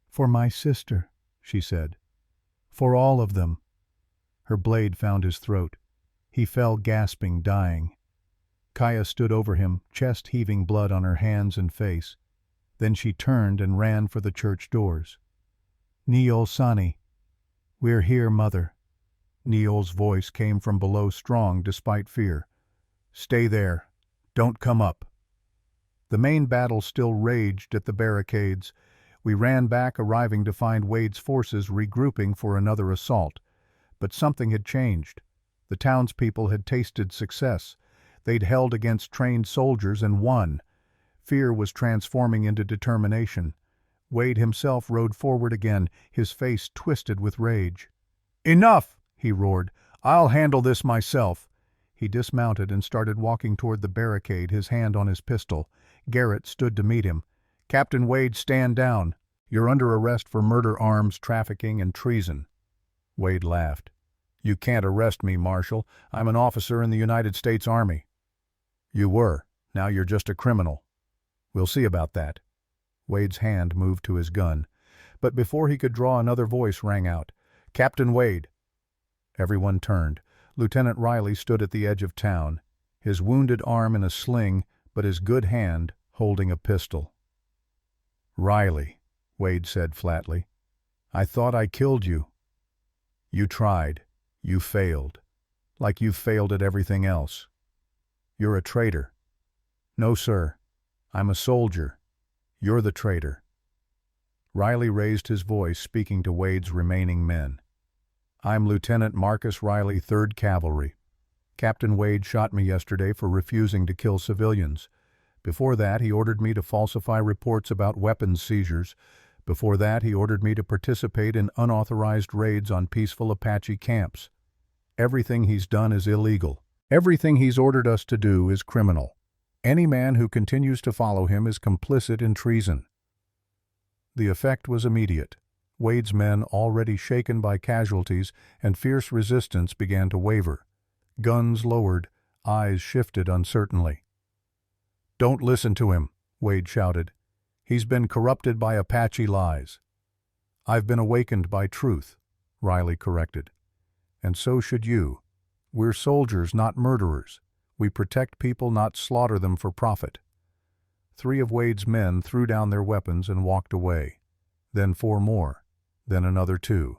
[SPEAKER 1] "For my sister," she said. "For all of them." Her blade found his throat. He fell gasping, dying. Kaya stood over him, chest heaving, blood on her hands and face. Then she turned and ran for the church doors. "Neol Sani." "We're here, Mother." Neol's voice came from below, strong despite fear. "Stay there. Don't come up." The main battle still raged at the barricades. We ran back, arriving to find Wade's forces regrouping for another assault. But something had changed. The townspeople had tasted success. They'd held against trained soldiers and won. Fear was transforming into determination. Wade himself rode forward again, his face twisted with rage. "Enough!" he roared. "I'll handle this myself." He dismounted and started walking toward the barricade, his hand on his pistol. Garrett stood to meet him. "Captain Wade, stand down. You're under arrest for murder, arms trafficking, and treason." Wade laughed. "You can't arrest me, Marshal. I'm an officer in the United States Army." "You were. Now you're just a criminal." "We'll see about that." Wade's hand moved to his gun. But before he could draw, another voice rang out. "Captain Wade." Everyone turned. Lieutenant Riley stood at the edge of town, his wounded arm in a sling, but his good hand holding a pistol. "Riley," Wade said flatly, "I thought I killed you." "You tried. You failed. Like you've failed at everything else. You're a traitor." "No, sir. I'm a soldier. You're the traitor." Riley raised his voice, speaking to Wade's remaining men. "I'm Lieutenant Marcus Riley, 3rd Cavalry. Captain Wade shot me yesterday for refusing to kill civilians. Before that, he ordered me to falsify reports about weapons seizures. Before that, he ordered me to participate in unauthorized raids on peaceful Apache camps. Everything he's done is illegal. Everything he's ordered us to do is criminal. Any man who continues to follow him is complicit in treason." The effect was immediate. Wade's men, already shaken by casualties and fierce resistance, began to waver. Guns lowered, eyes shifted uncertainly. "Don't listen to him," Wade shouted. "He's been corrupted by Apache lies." "I've been awakened by truth," Riley corrected. "And so should you. We're soldiers, not murderers. We protect people, not slaughter them for profit." 3 of Wade's men threw down their weapons and walked away. Then 4 more. Then another 2.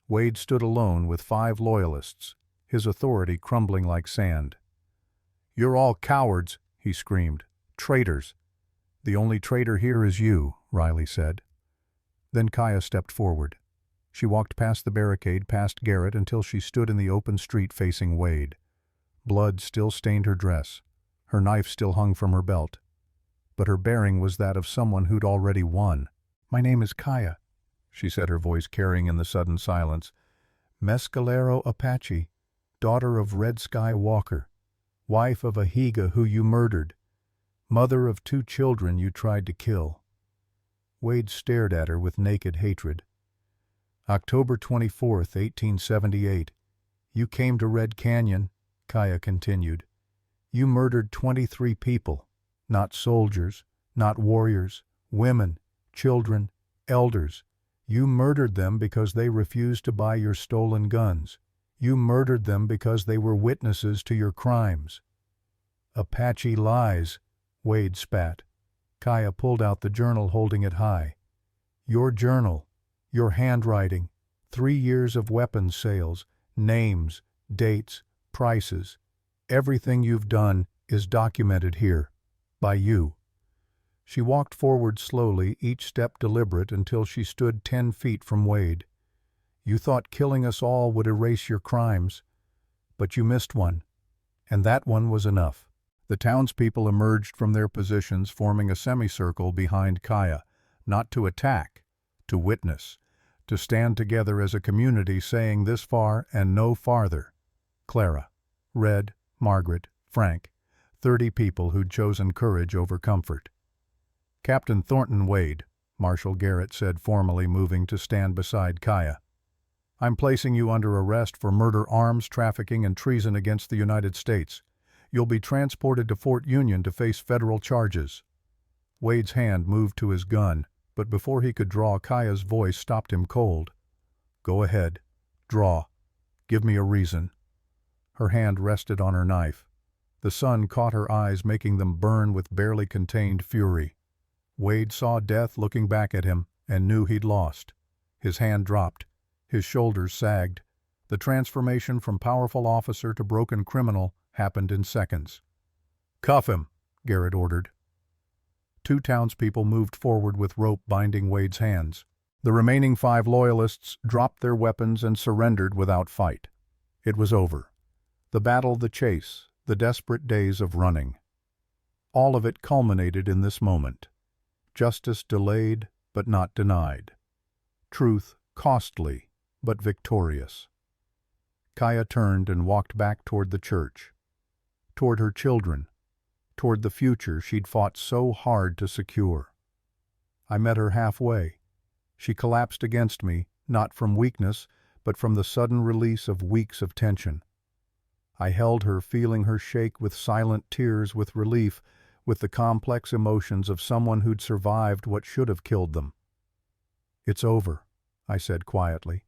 [SPEAKER 1] Wade stood alone with 5 loyalists, his authority crumbling like sand. "You're all cowards," he screamed. "Traitors." "The only traitor here is you," Riley said. Then Kaya stepped forward. She walked past the barricade, past Garrett, until she stood in the open street facing Wade. Blood still stained her dress. Her knife still hung from her belt. But her bearing was that of someone who'd already won. "My name is Kaya," she said, her voice carrying in the sudden silence. "Mescalero Apache, daughter of Red Sky Walker, wife of a Higa who you murdered, mother of 2 children you tried to kill." Wade stared at her with naked hatred. "October 24th, 1878. You came to Red Canyon," Kaya continued. "You murdered 23 people, not soldiers, not warriors, women, children, elders. You murdered them because they refused to buy your stolen guns. You murdered them because they were witnesses to your crimes." "Apache lies," Wade spat. Kaya pulled out the journal, holding it high. "Your journal, your handwriting, 3 years of weapons sales, names, dates, prices. Everything you've done is documented here, by you." She walked forward slowly, each step deliberate, until she stood 10 feet from Wade. "You thought killing us all would erase your crimes, but you missed one, and that one was enough." The townspeople emerged from their positions, forming a semicircle behind Kaya, not to attack, to witness, to stand together as a community, saying this far and no farther. Clara, Red, Margaret, Frank, 30 people who'd chosen courage over comfort. "Captain Thornton Wade," Marshal Garrett said formally, moving to stand beside Kaya. "I'm placing you under arrest for murder, arms trafficking, and treason against the United States. You'll be transported to Fort Union to face federal charges." Wade's hand moved to his gun, but before he could draw, Kaya's voice stopped him cold. "Go ahead. Draw. Give me a reason." Her hand rested on her knife. The sun caught her eyes, making them burn with barely contained fury. Wade saw death looking back at him and knew he'd lost. His hand dropped. His shoulders sagged. The transformation from powerful officer to broken criminal happened in seconds. "Cuff him," Garrett ordered. 2 townspeople moved forward with rope binding Wade's hands. The remaining 5 loyalists dropped their weapons and surrendered without fight. It was over. The battle, the chase, the desperate days of running. All of it culminated in this moment. Justice delayed but not denied. Truth costly but victorious. Kaya turned and walked back toward the church, toward her children, toward the future she'd fought so hard to secure. I met her halfway. She collapsed against me, not from weakness, but from the sudden release of weeks of tension. I held her, feeling her shake with silent tears, with relief, with the complex emotions of someone who'd survived what should have killed them. "It's over," I said quietly.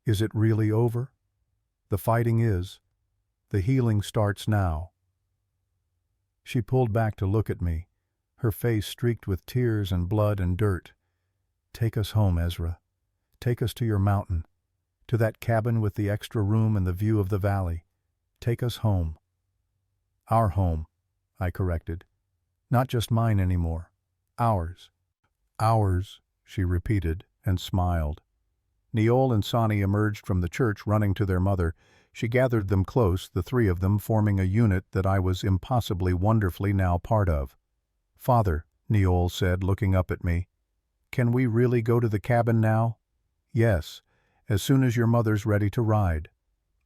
[SPEAKER 1] "Is it really over? The fighting is. The healing starts now." She pulled back to look at me, her face streaked with tears and blood and dirt. "Take us home, Ezra. Take us to your mountain, to that cabin with the extra room and the view of the valley. Take us home." "Our home," I corrected. "Not just mine anymore. Ours." "Ours," she repeated and smiled. Neol and Sani emerged from the church, running to their mother. She gathered them close, the 3 of them forming a unit that I was impossibly wonderfully now part of. "Father," Neol said, looking up at me, "can we really go to the cabin now?" "Yes, as soon as your mother's ready to ride."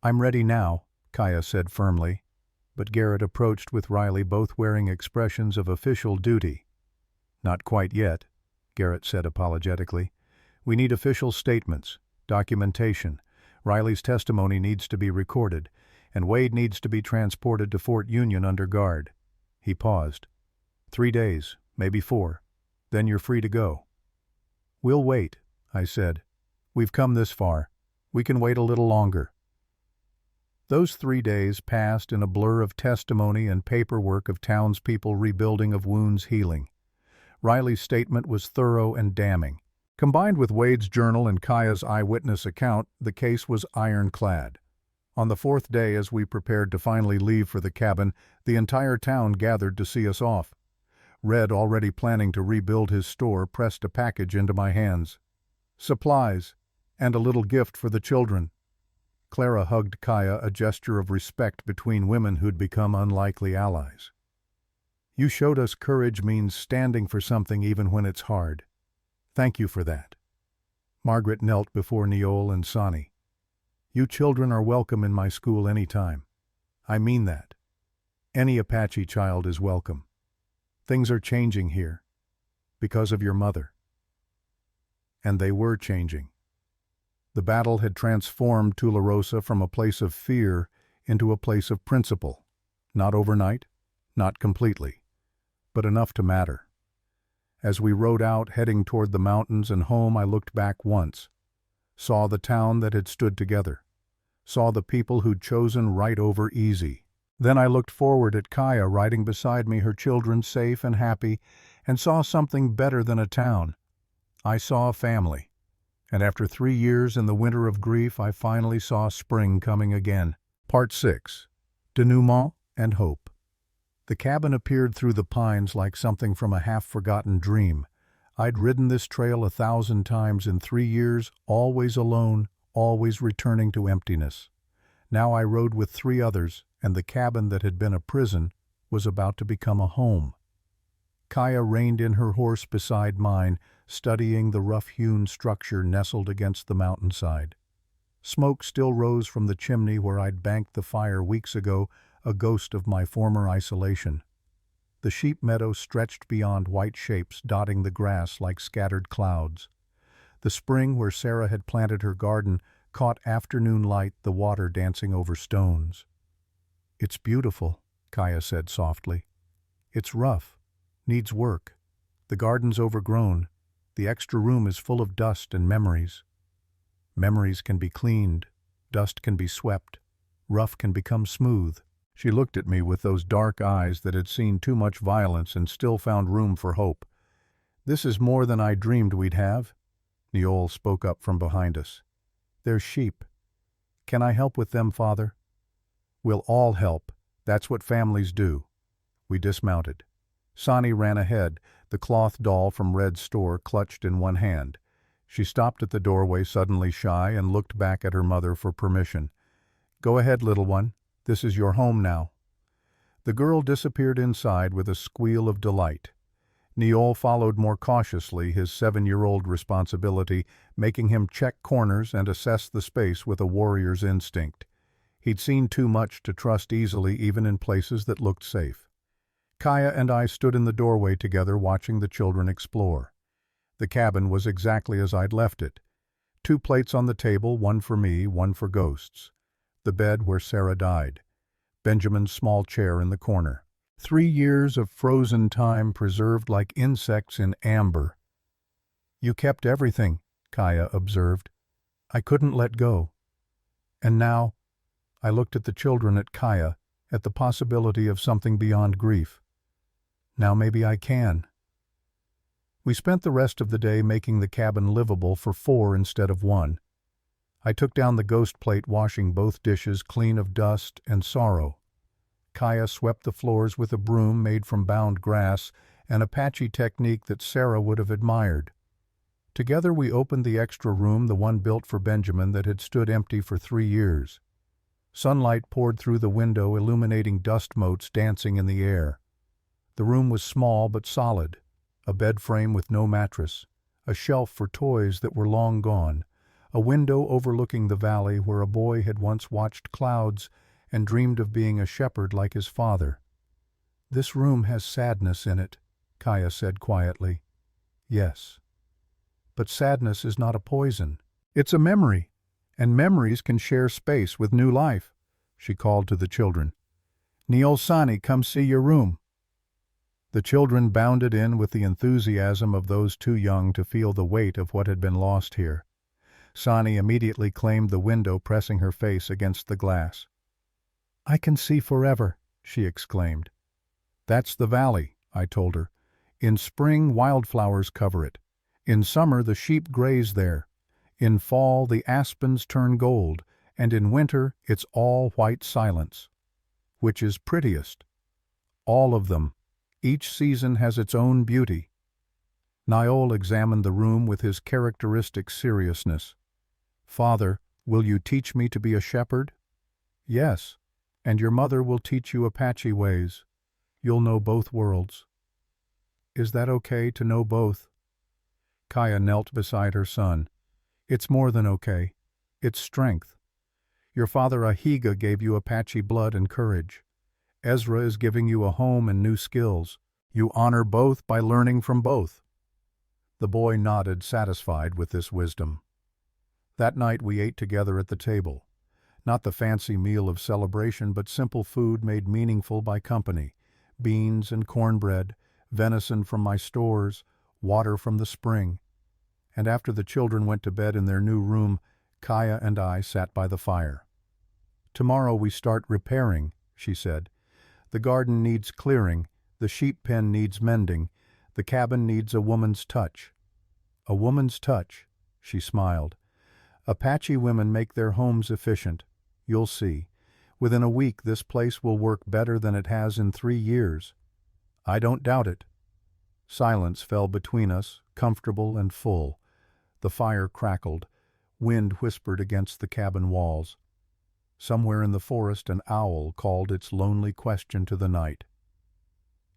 [SPEAKER 1] "I'm ready now," Kaya said firmly. But Garrett approached with Riley, both wearing expressions of official duty. "Not quite yet," Garrett said apologetically. "We need official statements, documentation. Riley's testimony needs to be recorded, and Wade needs to be transported to Fort Union under guard." He paused. 3 days, maybe 4. Then you're free to go." "We'll wait," I said. "We've come this far. We can wait a little longer." Those 3 days passed in a blur of testimony and paperwork, of townspeople rebuilding, of wounds healing. Riley's statement was thorough and damning. Combined with Wade's journal and Kaya's eyewitness account, the case was ironclad. On the 4th day, as we prepared to finally leave for the cabin, the entire town gathered to see us off. Red, already planning to rebuild his store, pressed a package into my hands. Supplies, and a little gift for the children. Clara hugged Kaya, a gesture of respect between women who'd become unlikely allies. You showed us courage means standing for something even when it's hard. Thank you for that. Margaret knelt before Neol and Sani. You children are welcome in my school any time. I mean that. Any Apache child is welcome. Things are changing here. Because of your mother. And they were changing. The battle had transformed Tularosa from a place of fear into a place of principle. Not overnight, not completely, but enough to matter. As we rode out, heading toward the mountains and home, I looked back once, saw the town that had stood together, saw the people who'd chosen right over easy. Then I looked forward at Kaya riding beside me, her children safe and happy, and saw something better than a town. I saw a family. And after 3 years in the winter of grief, I finally saw spring coming again. Part 6. Denouement and Hope. The cabin appeared through the pines like something from a half-forgotten dream. I'd ridden this trail 1,000 times in 3 years, always alone, always returning to emptiness. Now I rode with 3 others, and the cabin that had been a prison was about to become a home. Kaya reined in her horse beside mine, studying the rough-hewn structure nestled against the mountainside. Smoke still rose from the chimney where I'd banked the fire weeks ago, a ghost of my former isolation. The sheep meadow stretched beyond, white shapes dotting the grass like scattered clouds. The spring where Sarah had planted her garden caught afternoon light, the water dancing over stones. It's beautiful, Kaya said softly. It's rough, needs work. The garden's overgrown. The extra room is full of dust and memories. Memories can be cleaned, dust can be swept, rough can become smooth. She looked at me with those dark eyes that had seen too much violence and still found room for hope. This is more than I dreamed we'd have. Neol spoke up from behind us. There's sheep. Can I help with them, Father? We'll all help. That's what families do. We dismounted. Sani ran ahead, the cloth doll from Red's store clutched in one hand. She stopped at the doorway, suddenly shy, and looked back at her mother for permission. Go ahead, little one. This is your home now. The girl disappeared inside with a squeal of delight. Neol followed more cautiously, his 7-year-old responsibility, making him check corners and assess the space with a warrior's instinct. He'd seen too much to trust easily, even in places that looked safe. Kaya and I stood in the doorway together, watching the children explore. The cabin was exactly as I'd left it. 2 plates on the table, one for me, one for ghosts. The bed where Sarah died. Benjamin's small chair in the corner. 3 years of frozen time preserved like insects in amber. You kept everything, Kaya observed. I couldn't let go. And now, I looked at the children, at Kaya, at the possibility of something beyond grief. Now maybe I can. We spent the rest of the day making the cabin livable for 4 instead of 1. I took down the ghost plate, washing both dishes clean of dust and sorrow. Kaya swept the floors with a broom made from bound grass, an Apache technique that Sarah would have admired. Together we opened the extra room, the one built for Benjamin that had stood empty for 3 years. Sunlight poured through the window, illuminating dust motes dancing in the air. The room was small but solid, a bed frame with no mattress, a shelf for toys that were long gone, a window overlooking the valley where a boy had once watched clouds and dreamed of being a shepherd like his father. This room has sadness in it, Kaya said quietly. Yes. But sadness is not a poison. It's a memory, and memories can share space with new life, she called to the children. Neol, Sani, come see your room. The children bounded in with the enthusiasm of those too young to feel the weight of what had been lost here. Sani immediately claimed the window, pressing her face against the glass. I can see forever, she exclaimed. That's the valley, I told her. In spring, wildflowers cover it. In summer, the sheep graze there. In fall, the aspens turn gold, and in winter, it's all white silence. Which is prettiest? All of them, Each season has its own beauty. Niall examined the room with his characteristic seriousness. "Father, will you teach me to be a shepherd?" "Yes, and your mother will teach you Apache ways. You'll know both worlds." "Is that okay to know both?" Kaya knelt beside her son. "It's more than okay. It's strength. Your father Ahiga gave you Apache blood and courage. Ezra is giving you a home and new skills. You honor both by learning from both." The boy nodded, satisfied with this wisdom. That night we ate together at the table. Not the fancy meal of celebration, but simple food made meaningful by company. Beans and cornbread, venison from my stores, water from the spring. And after the children went to bed in their new room, Kaya and I sat by the fire. "Tomorrow we start repairing," she said. "The garden needs clearing, the sheep pen needs mending, the cabin needs a woman's touch." "A woman's touch," she smiled. "Apache women make their homes efficient. You'll see. Within a week this place will work better than it has in 3 years." "I don't doubt it." Silence fell between us, comfortable and full. The fire crackled. Wind whispered against the cabin walls. Somewhere in the forest an owl called its lonely question to the night.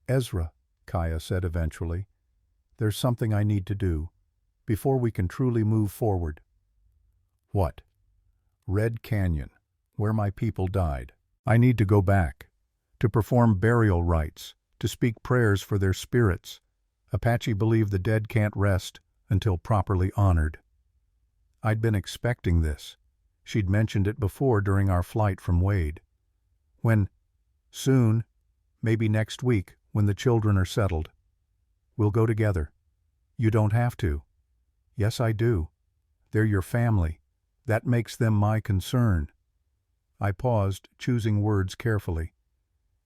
[SPEAKER 1] "Ezra," Kaya said eventually, "there's something I need to do, before we can truly move forward." "What?" "Red Canyon, where my people died. I need to go back, to perform burial rites, to speak prayers for their spirits. Apache believe the dead can't rest until properly honored." I'd been expecting this. She'd mentioned it before during our flight from Wade. "When? Soon, maybe next week, when the children are settled. We'll go together." "You don't have to." "Yes, I do. They're your family. That makes them my concern." I paused, choosing words carefully.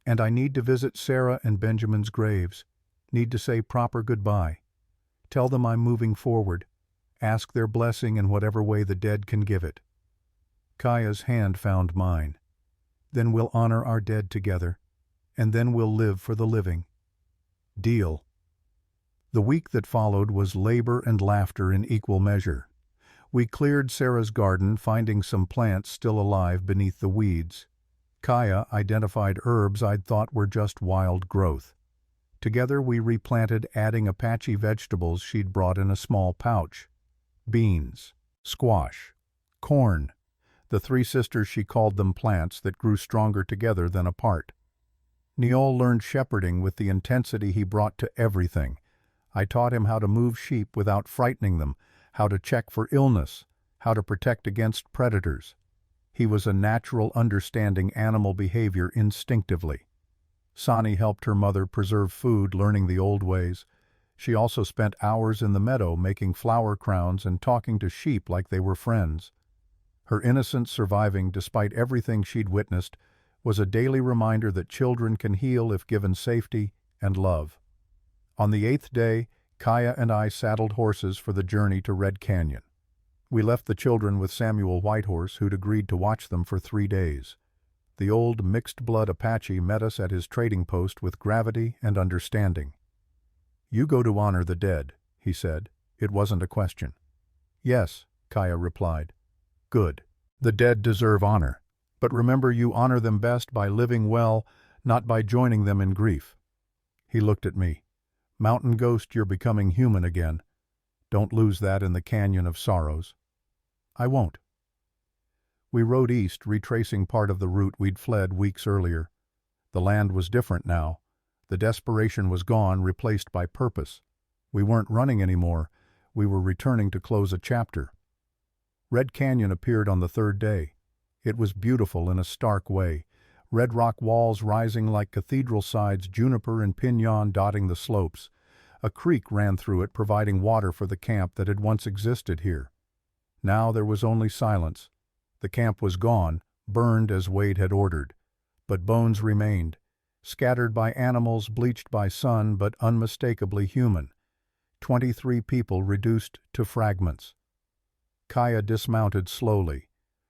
[SPEAKER 1] "And I need to visit Sarah and Benjamin's graves. Need to say proper goodbye. Tell them I'm moving forward. Ask their blessing in whatever way the dead can give it." Kaya's hand found mine. "Then we'll honor our dead together, and then we'll live for the living." "Deal." The week that followed was labor and laughter in equal measure. We cleared Sarah's garden, finding some plants still alive beneath the weeds. Kaya identified herbs I'd thought were just wild growth. Together we replanted, adding Apache vegetables she'd brought in a small pouch. Beans, squash, corn. The 3 sisters, she called them, plants that grew stronger together than apart. Niall learned shepherding with the intensity he brought to everything. I taught him how to move sheep without frightening them, how to check for illness, how to protect against predators. He was a natural, understanding animal behavior instinctively. Sani helped her mother preserve food, learning the old ways. She also spent hours in the meadow making flower crowns and talking to sheep like they were friends. Her innocence surviving despite everything she'd witnessed was a daily reminder that children can heal if given safety and love. On the 8th day, Kaya and I saddled horses for the journey to Red Canyon. We left the children with Samuel Whitehorse, who'd agreed to watch them for 3 days. The old mixed-blood Apache met us at his trading post with gravity and understanding. "You go to honor the dead," he said. It wasn't a question. "Yes," Kaya replied. "Good. The dead deserve honor. But remember, you honor them best by living well, not by joining them in grief." He looked at me. "Mountain ghost, you're becoming human again. Don't lose that in the canyon of sorrows." "I won't." We rode east, retracing part of the route we'd fled weeks earlier. The land was different now. The desperation was gone, replaced by purpose. We weren't running anymore. We were returning to close a chapter. Red Canyon appeared on the 3rd day. It was beautiful in a stark way. Red rock walls rising like cathedral sides, juniper and pinon dotting the slopes. A creek ran through it, providing water for the camp that had once existed here. Now there was only silence. The camp was gone, burned as Wade had ordered. But bones remained, scattered by animals, bleached by sun, but unmistakably human. 23 people reduced to fragments. Kaya dismounted slowly.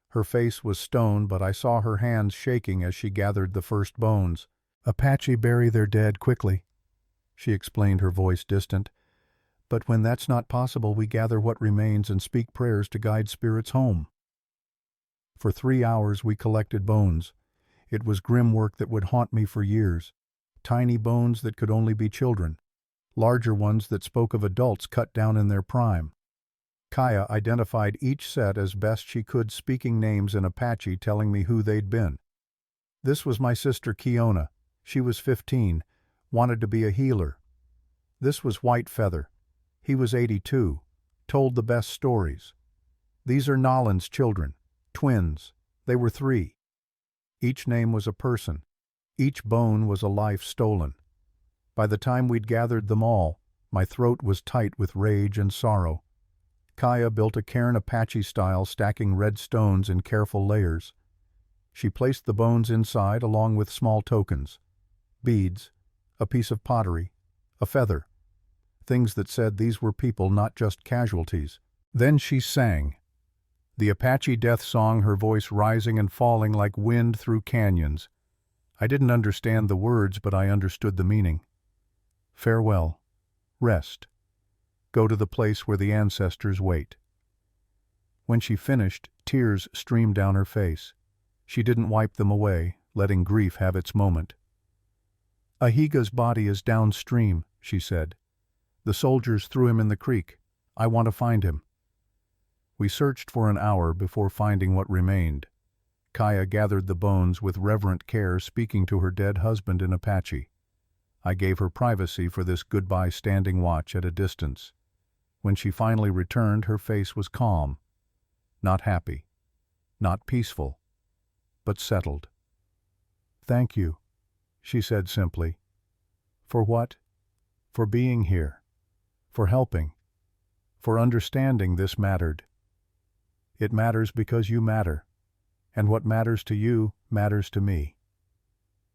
[SPEAKER 1] Her face was stone, but I saw her hands shaking as she gathered the first bones. "Apache bury their dead quickly. she explained, her voice distant. "But when that's not possible, we gather what remains and speak prayers to guide spirits home." For 3 hours we collected bones. It was grim work that would haunt me for years. Tiny bones that could only be children. Larger ones that spoke of adults cut down in their prime. Kaya identified each set as best she could, speaking names in Apache, telling me who they'd been. This was my sister Kiona. She was 15, wanted to be a healer. This was White Feather. He was 82, told the best stories. These are Nolan's children, twins. They were 3. Each name was a person. Each bone was a life stolen. By the time we'd gathered them all, my throat was tight with rage and sorrow. Kaya built a cairn Apache style, stacking red stones in careful layers. She placed the bones inside along with small tokens. Beads, a piece of pottery, a feather. Things that said these were people, not just casualties. Then she sang. The Apache death song, her voice rising and falling like wind through canyons. I didn't understand the words, but I understood the meaning. Farewell. Rest. Go to the place where the ancestors wait. When she finished, tears streamed down her face. She didn't wipe them away, letting grief have its moment. "Ahiga's body is downstream," she said. "The soldiers threw him in the creek. I want to find him." We searched for an hour before finding what remained. Kaya gathered the bones with reverent care, speaking to her dead husband in Apache. I gave her privacy for this goodbye standing watch at a distance. When she finally returned, her face was calm. Not happy. Not peaceful. But settled. "Thank you," she said simply. "For what?" "For being here. For helping. For understanding this mattered. It matters because you matter. And what matters to you matters to me."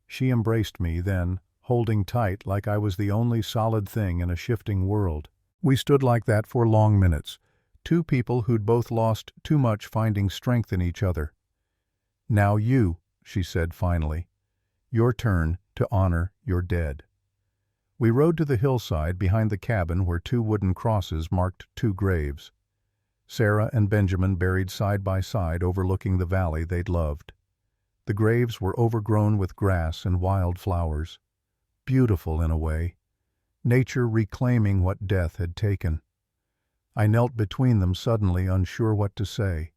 [SPEAKER 1] She embraced me then, holding tight like I was the only solid thing in a shifting world. We stood like that for long minutes, two people who'd both lost too much, finding strength in each other. "Now you," she said finally. "Your turn to honor your dead." We rode to the hillside behind the cabin where 2 wooden crosses marked 2 graves. Sarah and Benjamin buried side by side, overlooking the valley they'd loved. The graves were overgrown with grass and wild flowers. Beautiful in a way. Nature reclaiming what death had taken. I knelt between them, suddenly unsure what to say.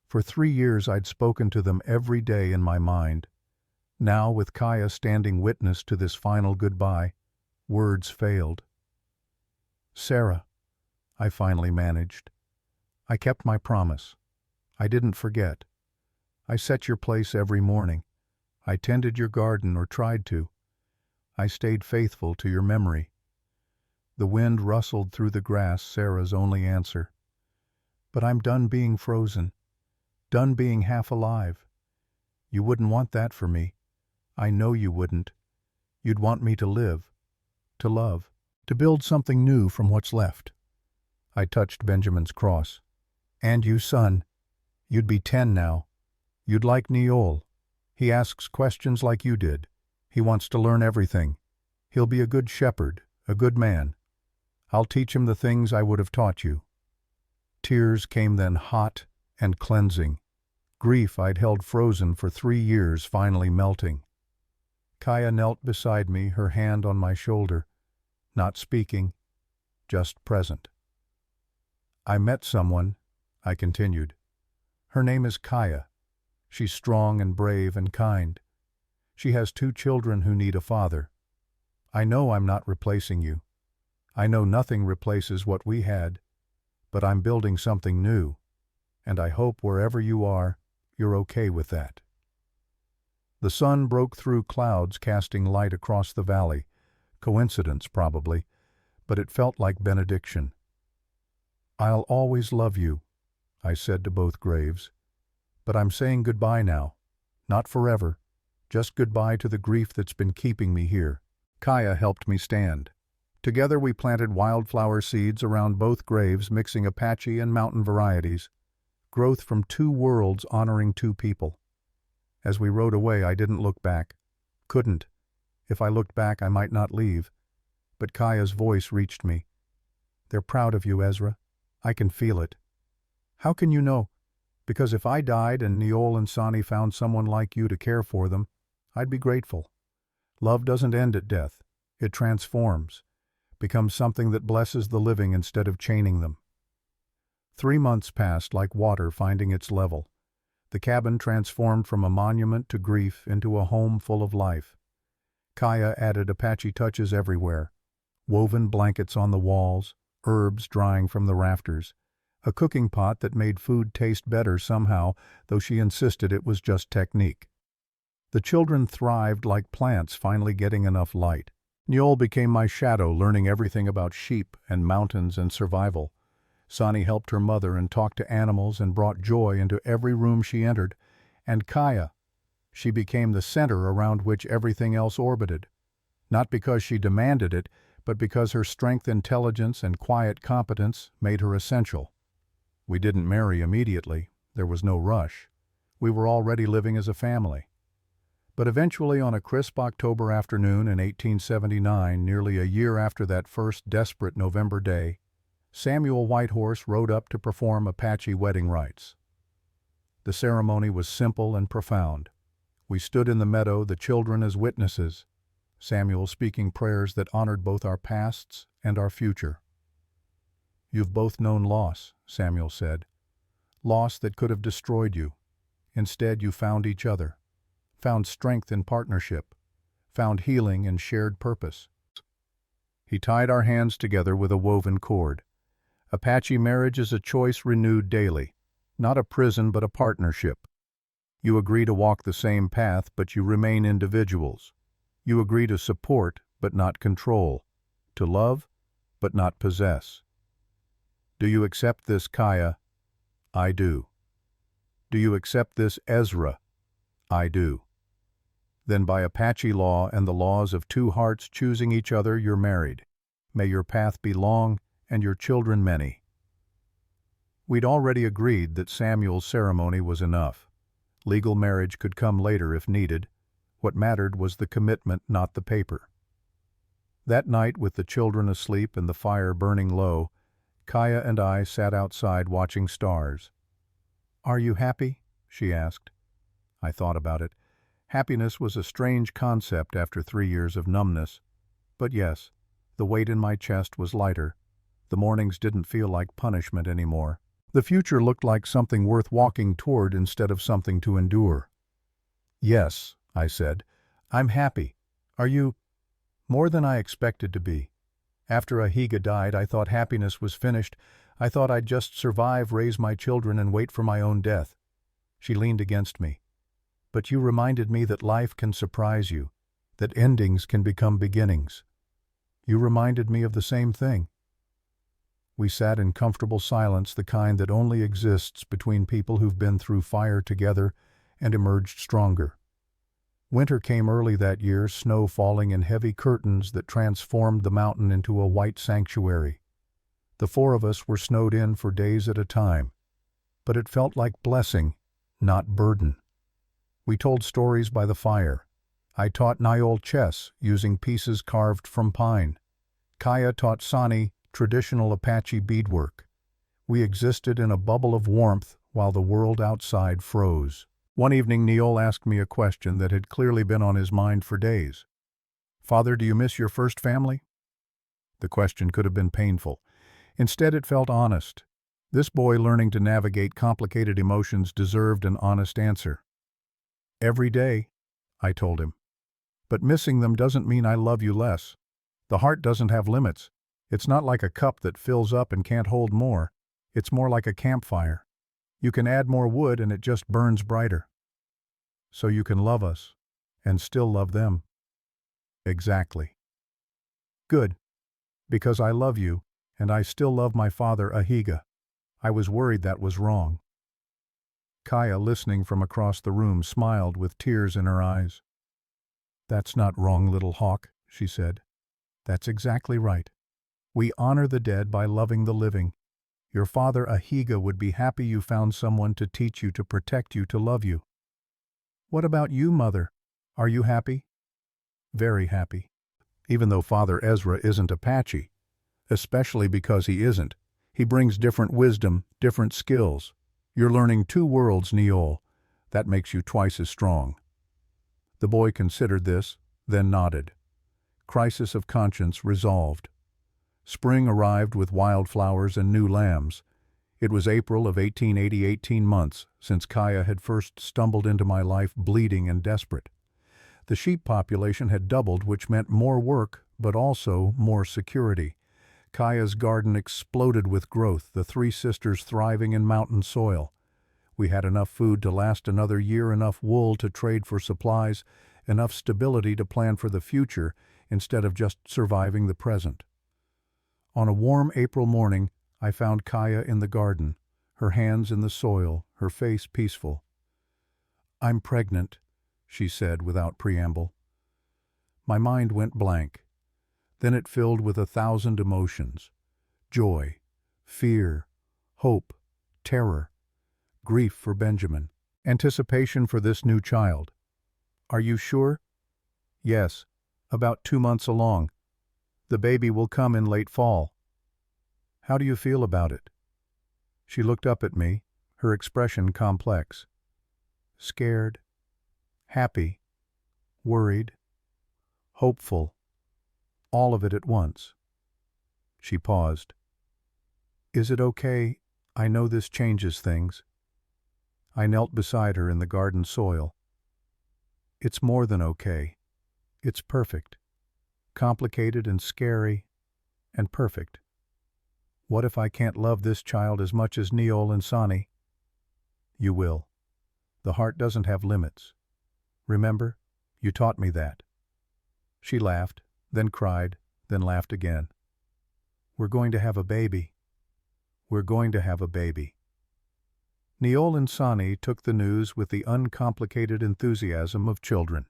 [SPEAKER 1] For 3 years I'd spoken to them every day in my mind. Now, with Kaya standing witness to this final goodbye, words failed. "Sarah," I finally managed. "I kept my promise. I didn't forget. I set your place every morning. I tended your garden, or tried to. I stayed faithful to your memory." The wind rustled through the grass, Sarah's only answer. "But I'm done being frozen. Done being half alive. You wouldn't want that for me. I know you wouldn't. You'd want me to live. To love. To build something new from what's left." I touched Benjamin's cross. "And you, son. You'd be 10 now. You'd like Neol. He asks questions like you did. He wants to learn everything. He'll be a good shepherd, a good man. I'll teach him the things I would have taught you." Tears came then, hot and cleansing. Grief I'd held frozen for 3 years finally melting. Kaya knelt beside me, her hand on my shoulder, not speaking, just present. "I met someone," I continued. "Her name is Kaya. She's strong and brave and kind. She has 2 children who need a father. I know I'm not replacing you. I know nothing replaces what we had, but I'm building something new, and I hope wherever you are, you're okay with that." The sun broke through clouds, casting light across the valley. Coincidence, probably, but it felt like benediction. "I'll always love you," I said to both graves. "But I'm saying goodbye now. Not forever. Just goodbye to the grief that's been keeping me here." Kaya helped me stand. Together we planted wildflower seeds around both graves, mixing Apache and mountain varieties. Growth from 2 worlds honoring 2 people. As we rode away, I didn't look back. Couldn't. If I looked back, I might not leave. but Kaya's voice reached me. "They're proud of you, Ezra. I can feel it." "How can you know?" "Because if I died and Neol and Sani found someone like you to care for them, I'd be grateful. Love doesn't end at death. It transforms, becomes something that blesses the living instead of chaining them." 3 months passed like water finding its level. The cabin transformed from a monument to grief into a home full of life. Kaya added Apache touches everywhere. Woven blankets on the walls, herbs drying from the rafters, a cooking pot that made food taste better somehow, though she insisted it was just technique. The children thrived like plants finally getting enough light. Neol became my shadow, learning everything about sheep and mountains and survival. Sani helped her mother and talked to animals and brought joy into every room she entered. And Kaya, she became the center around which everything else orbited. Not because she demanded it, but because her strength, intelligence, and quiet competence made her essential. We didn't marry immediately. There was no rush. We were already living as a family. But eventually, on a crisp October afternoon in 1879, nearly a year after that first desperate November day, Samuel Whitehorse rode up to perform Apache wedding rites. The ceremony was simple and profound. We stood in the meadow, the children as witnesses, Samuel speaking prayers that honored both our pasts and our future. "You've both known loss," Samuel said. "Loss that could have destroyed you. Instead, you found each other, found strength in partnership, found healing in shared purpose." He tied our hands together with a woven cord. Apache marriage is a choice renewed daily, not a prison but a partnership. You agree to walk the same path, but you remain individuals. You agree to support, but not control, to love, but not possess. Do you accept this, Kaya? I do. Do you accept this, Ezra? I do. Then by Apache law and the laws of two hearts choosing each other, you're married. May your path be long and your children many. We'd already agreed that Samuel's ceremony was enough. Legal marriage could come later if needed. What mattered was the commitment, not the paper. That night, with the children asleep and the fire burning low, Kaya and I sat outside watching stars. "Are you happy?" she asked. I thought about it. Happiness was a strange concept after 3 years of numbness. But yes, the weight in my chest was lighter. The mornings didn't feel like punishment anymore. The future looked like something worth walking toward instead of something to endure. "Yes," I said, "I'm happy. Are you?" "More than I expected to be. After Ahiga died, I thought happiness was finished. I thought I'd just survive, raise my children, and wait for my own death." She leaned against me. "But you reminded me that life can surprise you, that endings can become beginnings. You reminded me of the same thing." We sat in comfortable silence, the kind that only exists between people who've been through fire together and emerged stronger. Winter came early that year, snow falling in heavy curtains that transformed the mountain into a white sanctuary. The four of us were snowed in for days at a time, but it felt like blessing, not burden. We told stories by the fire. I taught Nyol chess using pieces carved from pine. Kaya taught Sani traditional Apache beadwork. We existed in a bubble of warmth while the world outside froze. One evening, Neol asked me a question that had clearly been on his mind for days. "Father, do you miss your first family?" The question could have been painful. Instead, it felt honest. This boy learning to navigate complicated emotions deserved an honest answer. "Every day," I told him. "But missing them doesn't mean I love you less. The heart doesn't have limits. It's not like a cup that fills up and can't hold more. It's more like a campfire. You can add more wood and it just burns brighter. So you can love us and still love them." "Exactly." "Good. Because I love you and I still love my father, Ahiga. I was worried that was wrong." Kaya, listening from across the room, smiled with tears in her eyes. "That's not wrong, little hawk," she said. "That's exactly right. We honor the dead by loving the living. Your father, Ahiga, would be happy you found someone to teach you, to protect you, to love you." "What about you, Mother? Are you happy?" "Very happy. even though Father Ezra isn't Apache. Especially because he isn't. He brings different wisdom, different skills. You're learning two worlds, Neol. That makes you twice as strong." The boy considered this, then nodded. Crisis of conscience resolved. Spring arrived with wildflowers and new lambs. It was April of 1880, 18 months since Kaya had first stumbled into my life bleeding and desperate. The sheep population had doubled, which meant more work, but also more security. Kaya's garden exploded with growth, the three sisters thriving in mountain soil. We had enough food to last another year, enough wool to trade for supplies, enough stability to plan for the future instead of just surviving the present. On a warm April morning, I found Kaya in the garden, her hands in the soil, her face peaceful. "I'm pregnant," she said without preamble. My mind went blank. Then it filled with 1,000 emotions: joy, fear, hope, terror, grief for Benjamin, anticipation for this new child. "Are you sure?" "Yes, about 2 months along. The baby will come in late fall." "How do you feel about it?" She looked up at me, her expression complex. Scared, happy, worried, hopeful, all of it at once. She paused. "Is it okay? I know this changes things." I knelt beside her in the garden soil. "It's more than okay. It's perfect. Complicated and scary, and perfect. What if I can't love this child as much as Neol and Sani?" "You will. The heart doesn't have limits. Remember, you taught me that." She laughed, then cried, then laughed again. "We're going to have a baby. We're going to have a baby." Neol and Sani took the news with the uncomplicated enthusiasm of children.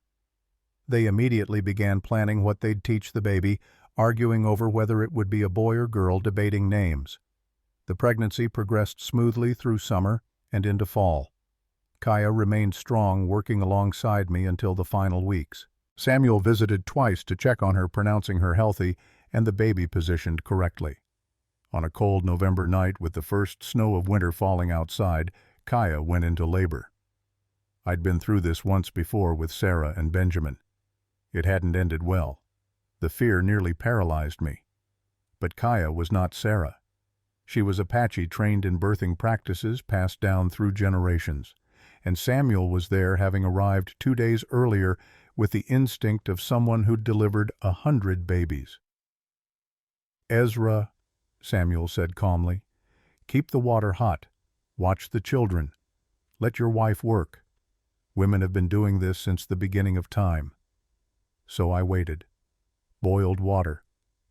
[SPEAKER 1] They immediately began planning what they'd teach the baby, arguing over whether it would be a boy or girl, debating names. The pregnancy progressed smoothly through summer and into fall. Kaya remained strong, working alongside me until the final weeks. Samuel visited twice to check on her, pronouncing her healthy and the baby positioned correctly. On a cold November night, with the first snow of winter falling outside, Kaya went into labor. I'd been through this once before with Sarah and Benjamin. It hadn't ended well. The fear nearly paralyzed me. But Kaya was not Sarah. She was Apache, trained in birthing practices passed down through generations. And Samuel was there, having arrived 2 days earlier with the instinct of someone who'd delivered 100 babies. "Ezra," Samuel said calmly, "keep the water hot. Watch the children. Let your wife work. Women have been doing this since the beginning of time." So I waited. Boiled water.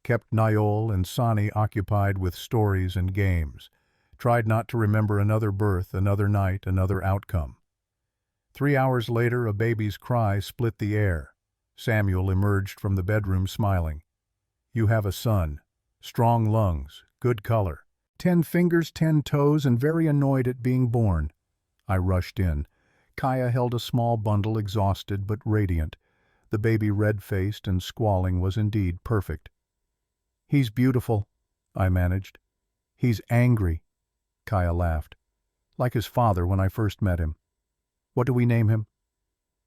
[SPEAKER 1] Kept Neol and Sani occupied with stories and games. Tried not to remember another birth, another night, another outcome. 3 hours later, a baby's cry split the air. Samuel emerged from the bedroom smiling. "You have a son. Strong lungs, good color. 10 fingers, 10 toes, and very annoyed at being born." I rushed in. Kaya held a small bundle, exhausted but radiant. The baby, red-faced and squalling, was indeed perfect. "He's beautiful," I managed. "He's angry." Kaya laughed. "Like his father when I first met him." "What do we name him?"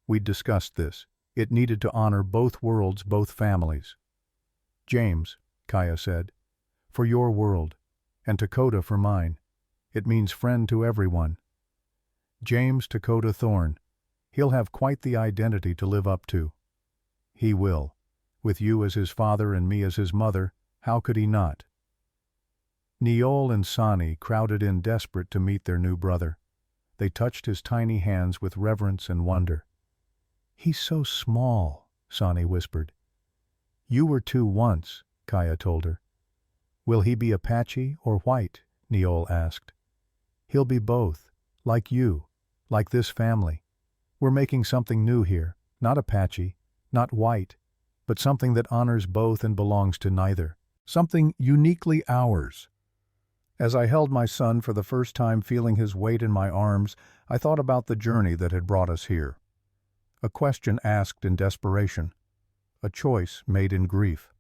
[SPEAKER 1] We'd discussed this. It needed to honor both worlds, both families. "James," Kaya said, "for your world, and Dakota for mine. It means friend to everyone. James Dakota Thorne. He'll have quite the identity to live up to." "He will. With you as his father and me as his mother, how could he not?" Neol and Sani crowded in, desperate to meet their new brother. They touched his tiny hands with reverence and wonder. "He's so small," Sani whispered. "You were 2 once," Kaya told her. "Will he be Apache or white?" Neol asked. "He'll be both, like you, like this family. We're making something new here, not Apache, not white, but something that honors both and belongs to neither. Something uniquely ours." As I held my son for the first time, feeling his weight in my arms, I thought about the journey that had brought us here. A question asked in desperation. a choice made in grief,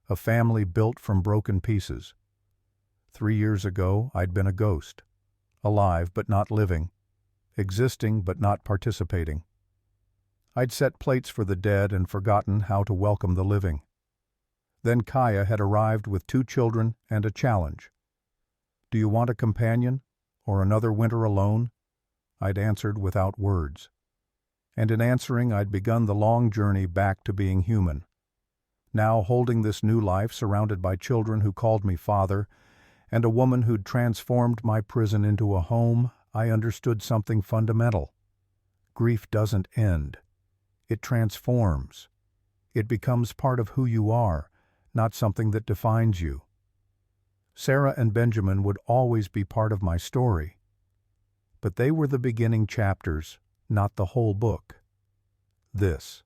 [SPEAKER 1] a family built from broken pieces. 3 years ago, I'd been a ghost, alive but not living, existing but not participating. I'd set plates for the dead and forgotten how to welcome the living. Then Kaya had arrived with 2 children and a challenge. "Do you want a companion, or another winter alone?" I'd answered without words. And in answering, I'd begun the long journey back to being human. Now, holding this new life surrounded by children who called me father, and a woman who'd transformed my prison into a home, I understood something fundamental. Grief doesn't end. It transforms. It becomes part of who you are, not something that defines you. Sarah and Benjamin would always be part of my story, but they were the beginning chapters, not the whole book. This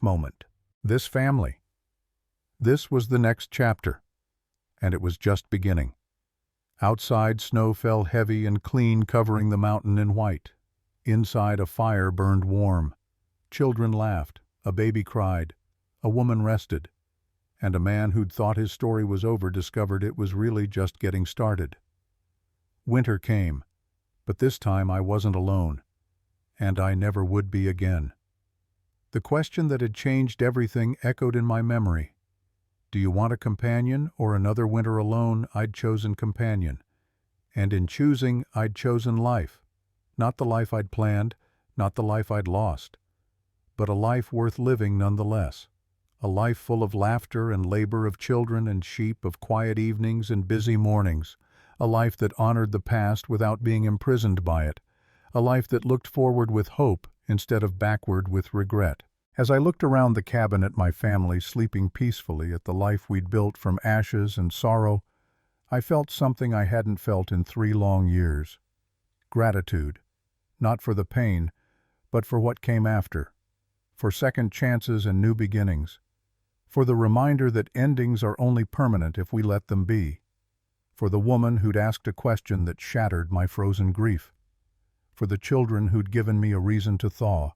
[SPEAKER 1] moment, this family. This was the next chapter, and it was just beginning. Outside, snow fell heavy and clean, covering the mountain in white. Inside, a fire burned warm. Children laughed, a baby cried, a woman rested, and a man who'd thought his story was over discovered it was really just getting started. Winter came, but this time I wasn't alone, and I never would be again. The question that had changed everything echoed in my memory. Do you want a companion or another winter alone? I'd chosen companion. And in choosing, I'd chosen life. Not the life I'd planned, not the life I'd lost, but a life worth living nonetheless. A life full of laughter and labor, of children and sheep, of quiet evenings and busy mornings. A life that honored the past without being imprisoned by it. A life that looked forward with hope instead of backward with regret. As I looked around the cabin at my family sleeping peacefully, at the life we'd built from ashes and sorrow, I felt something I hadn't felt in 3 long years. Gratitude, not for the pain, but for what came after. For second chances and new beginnings. For the reminder that endings are only permanent if we let them be. For the woman who'd asked a question that shattered my frozen grief. For the children who'd given me a reason to thaw.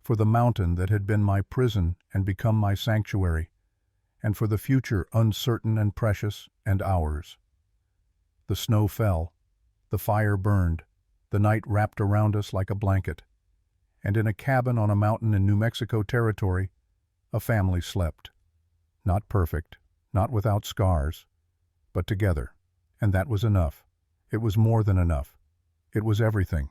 [SPEAKER 1] For the mountain that had been my prison and become my sanctuary. And for the future uncertain and precious and ours. The snow fell. The fire burned. The night wrapped around us like a blanket. And in a cabin on a mountain in New Mexico territory, a family slept. Not perfect, not without scars, but together. And that was enough. It was more than enough. It was everything.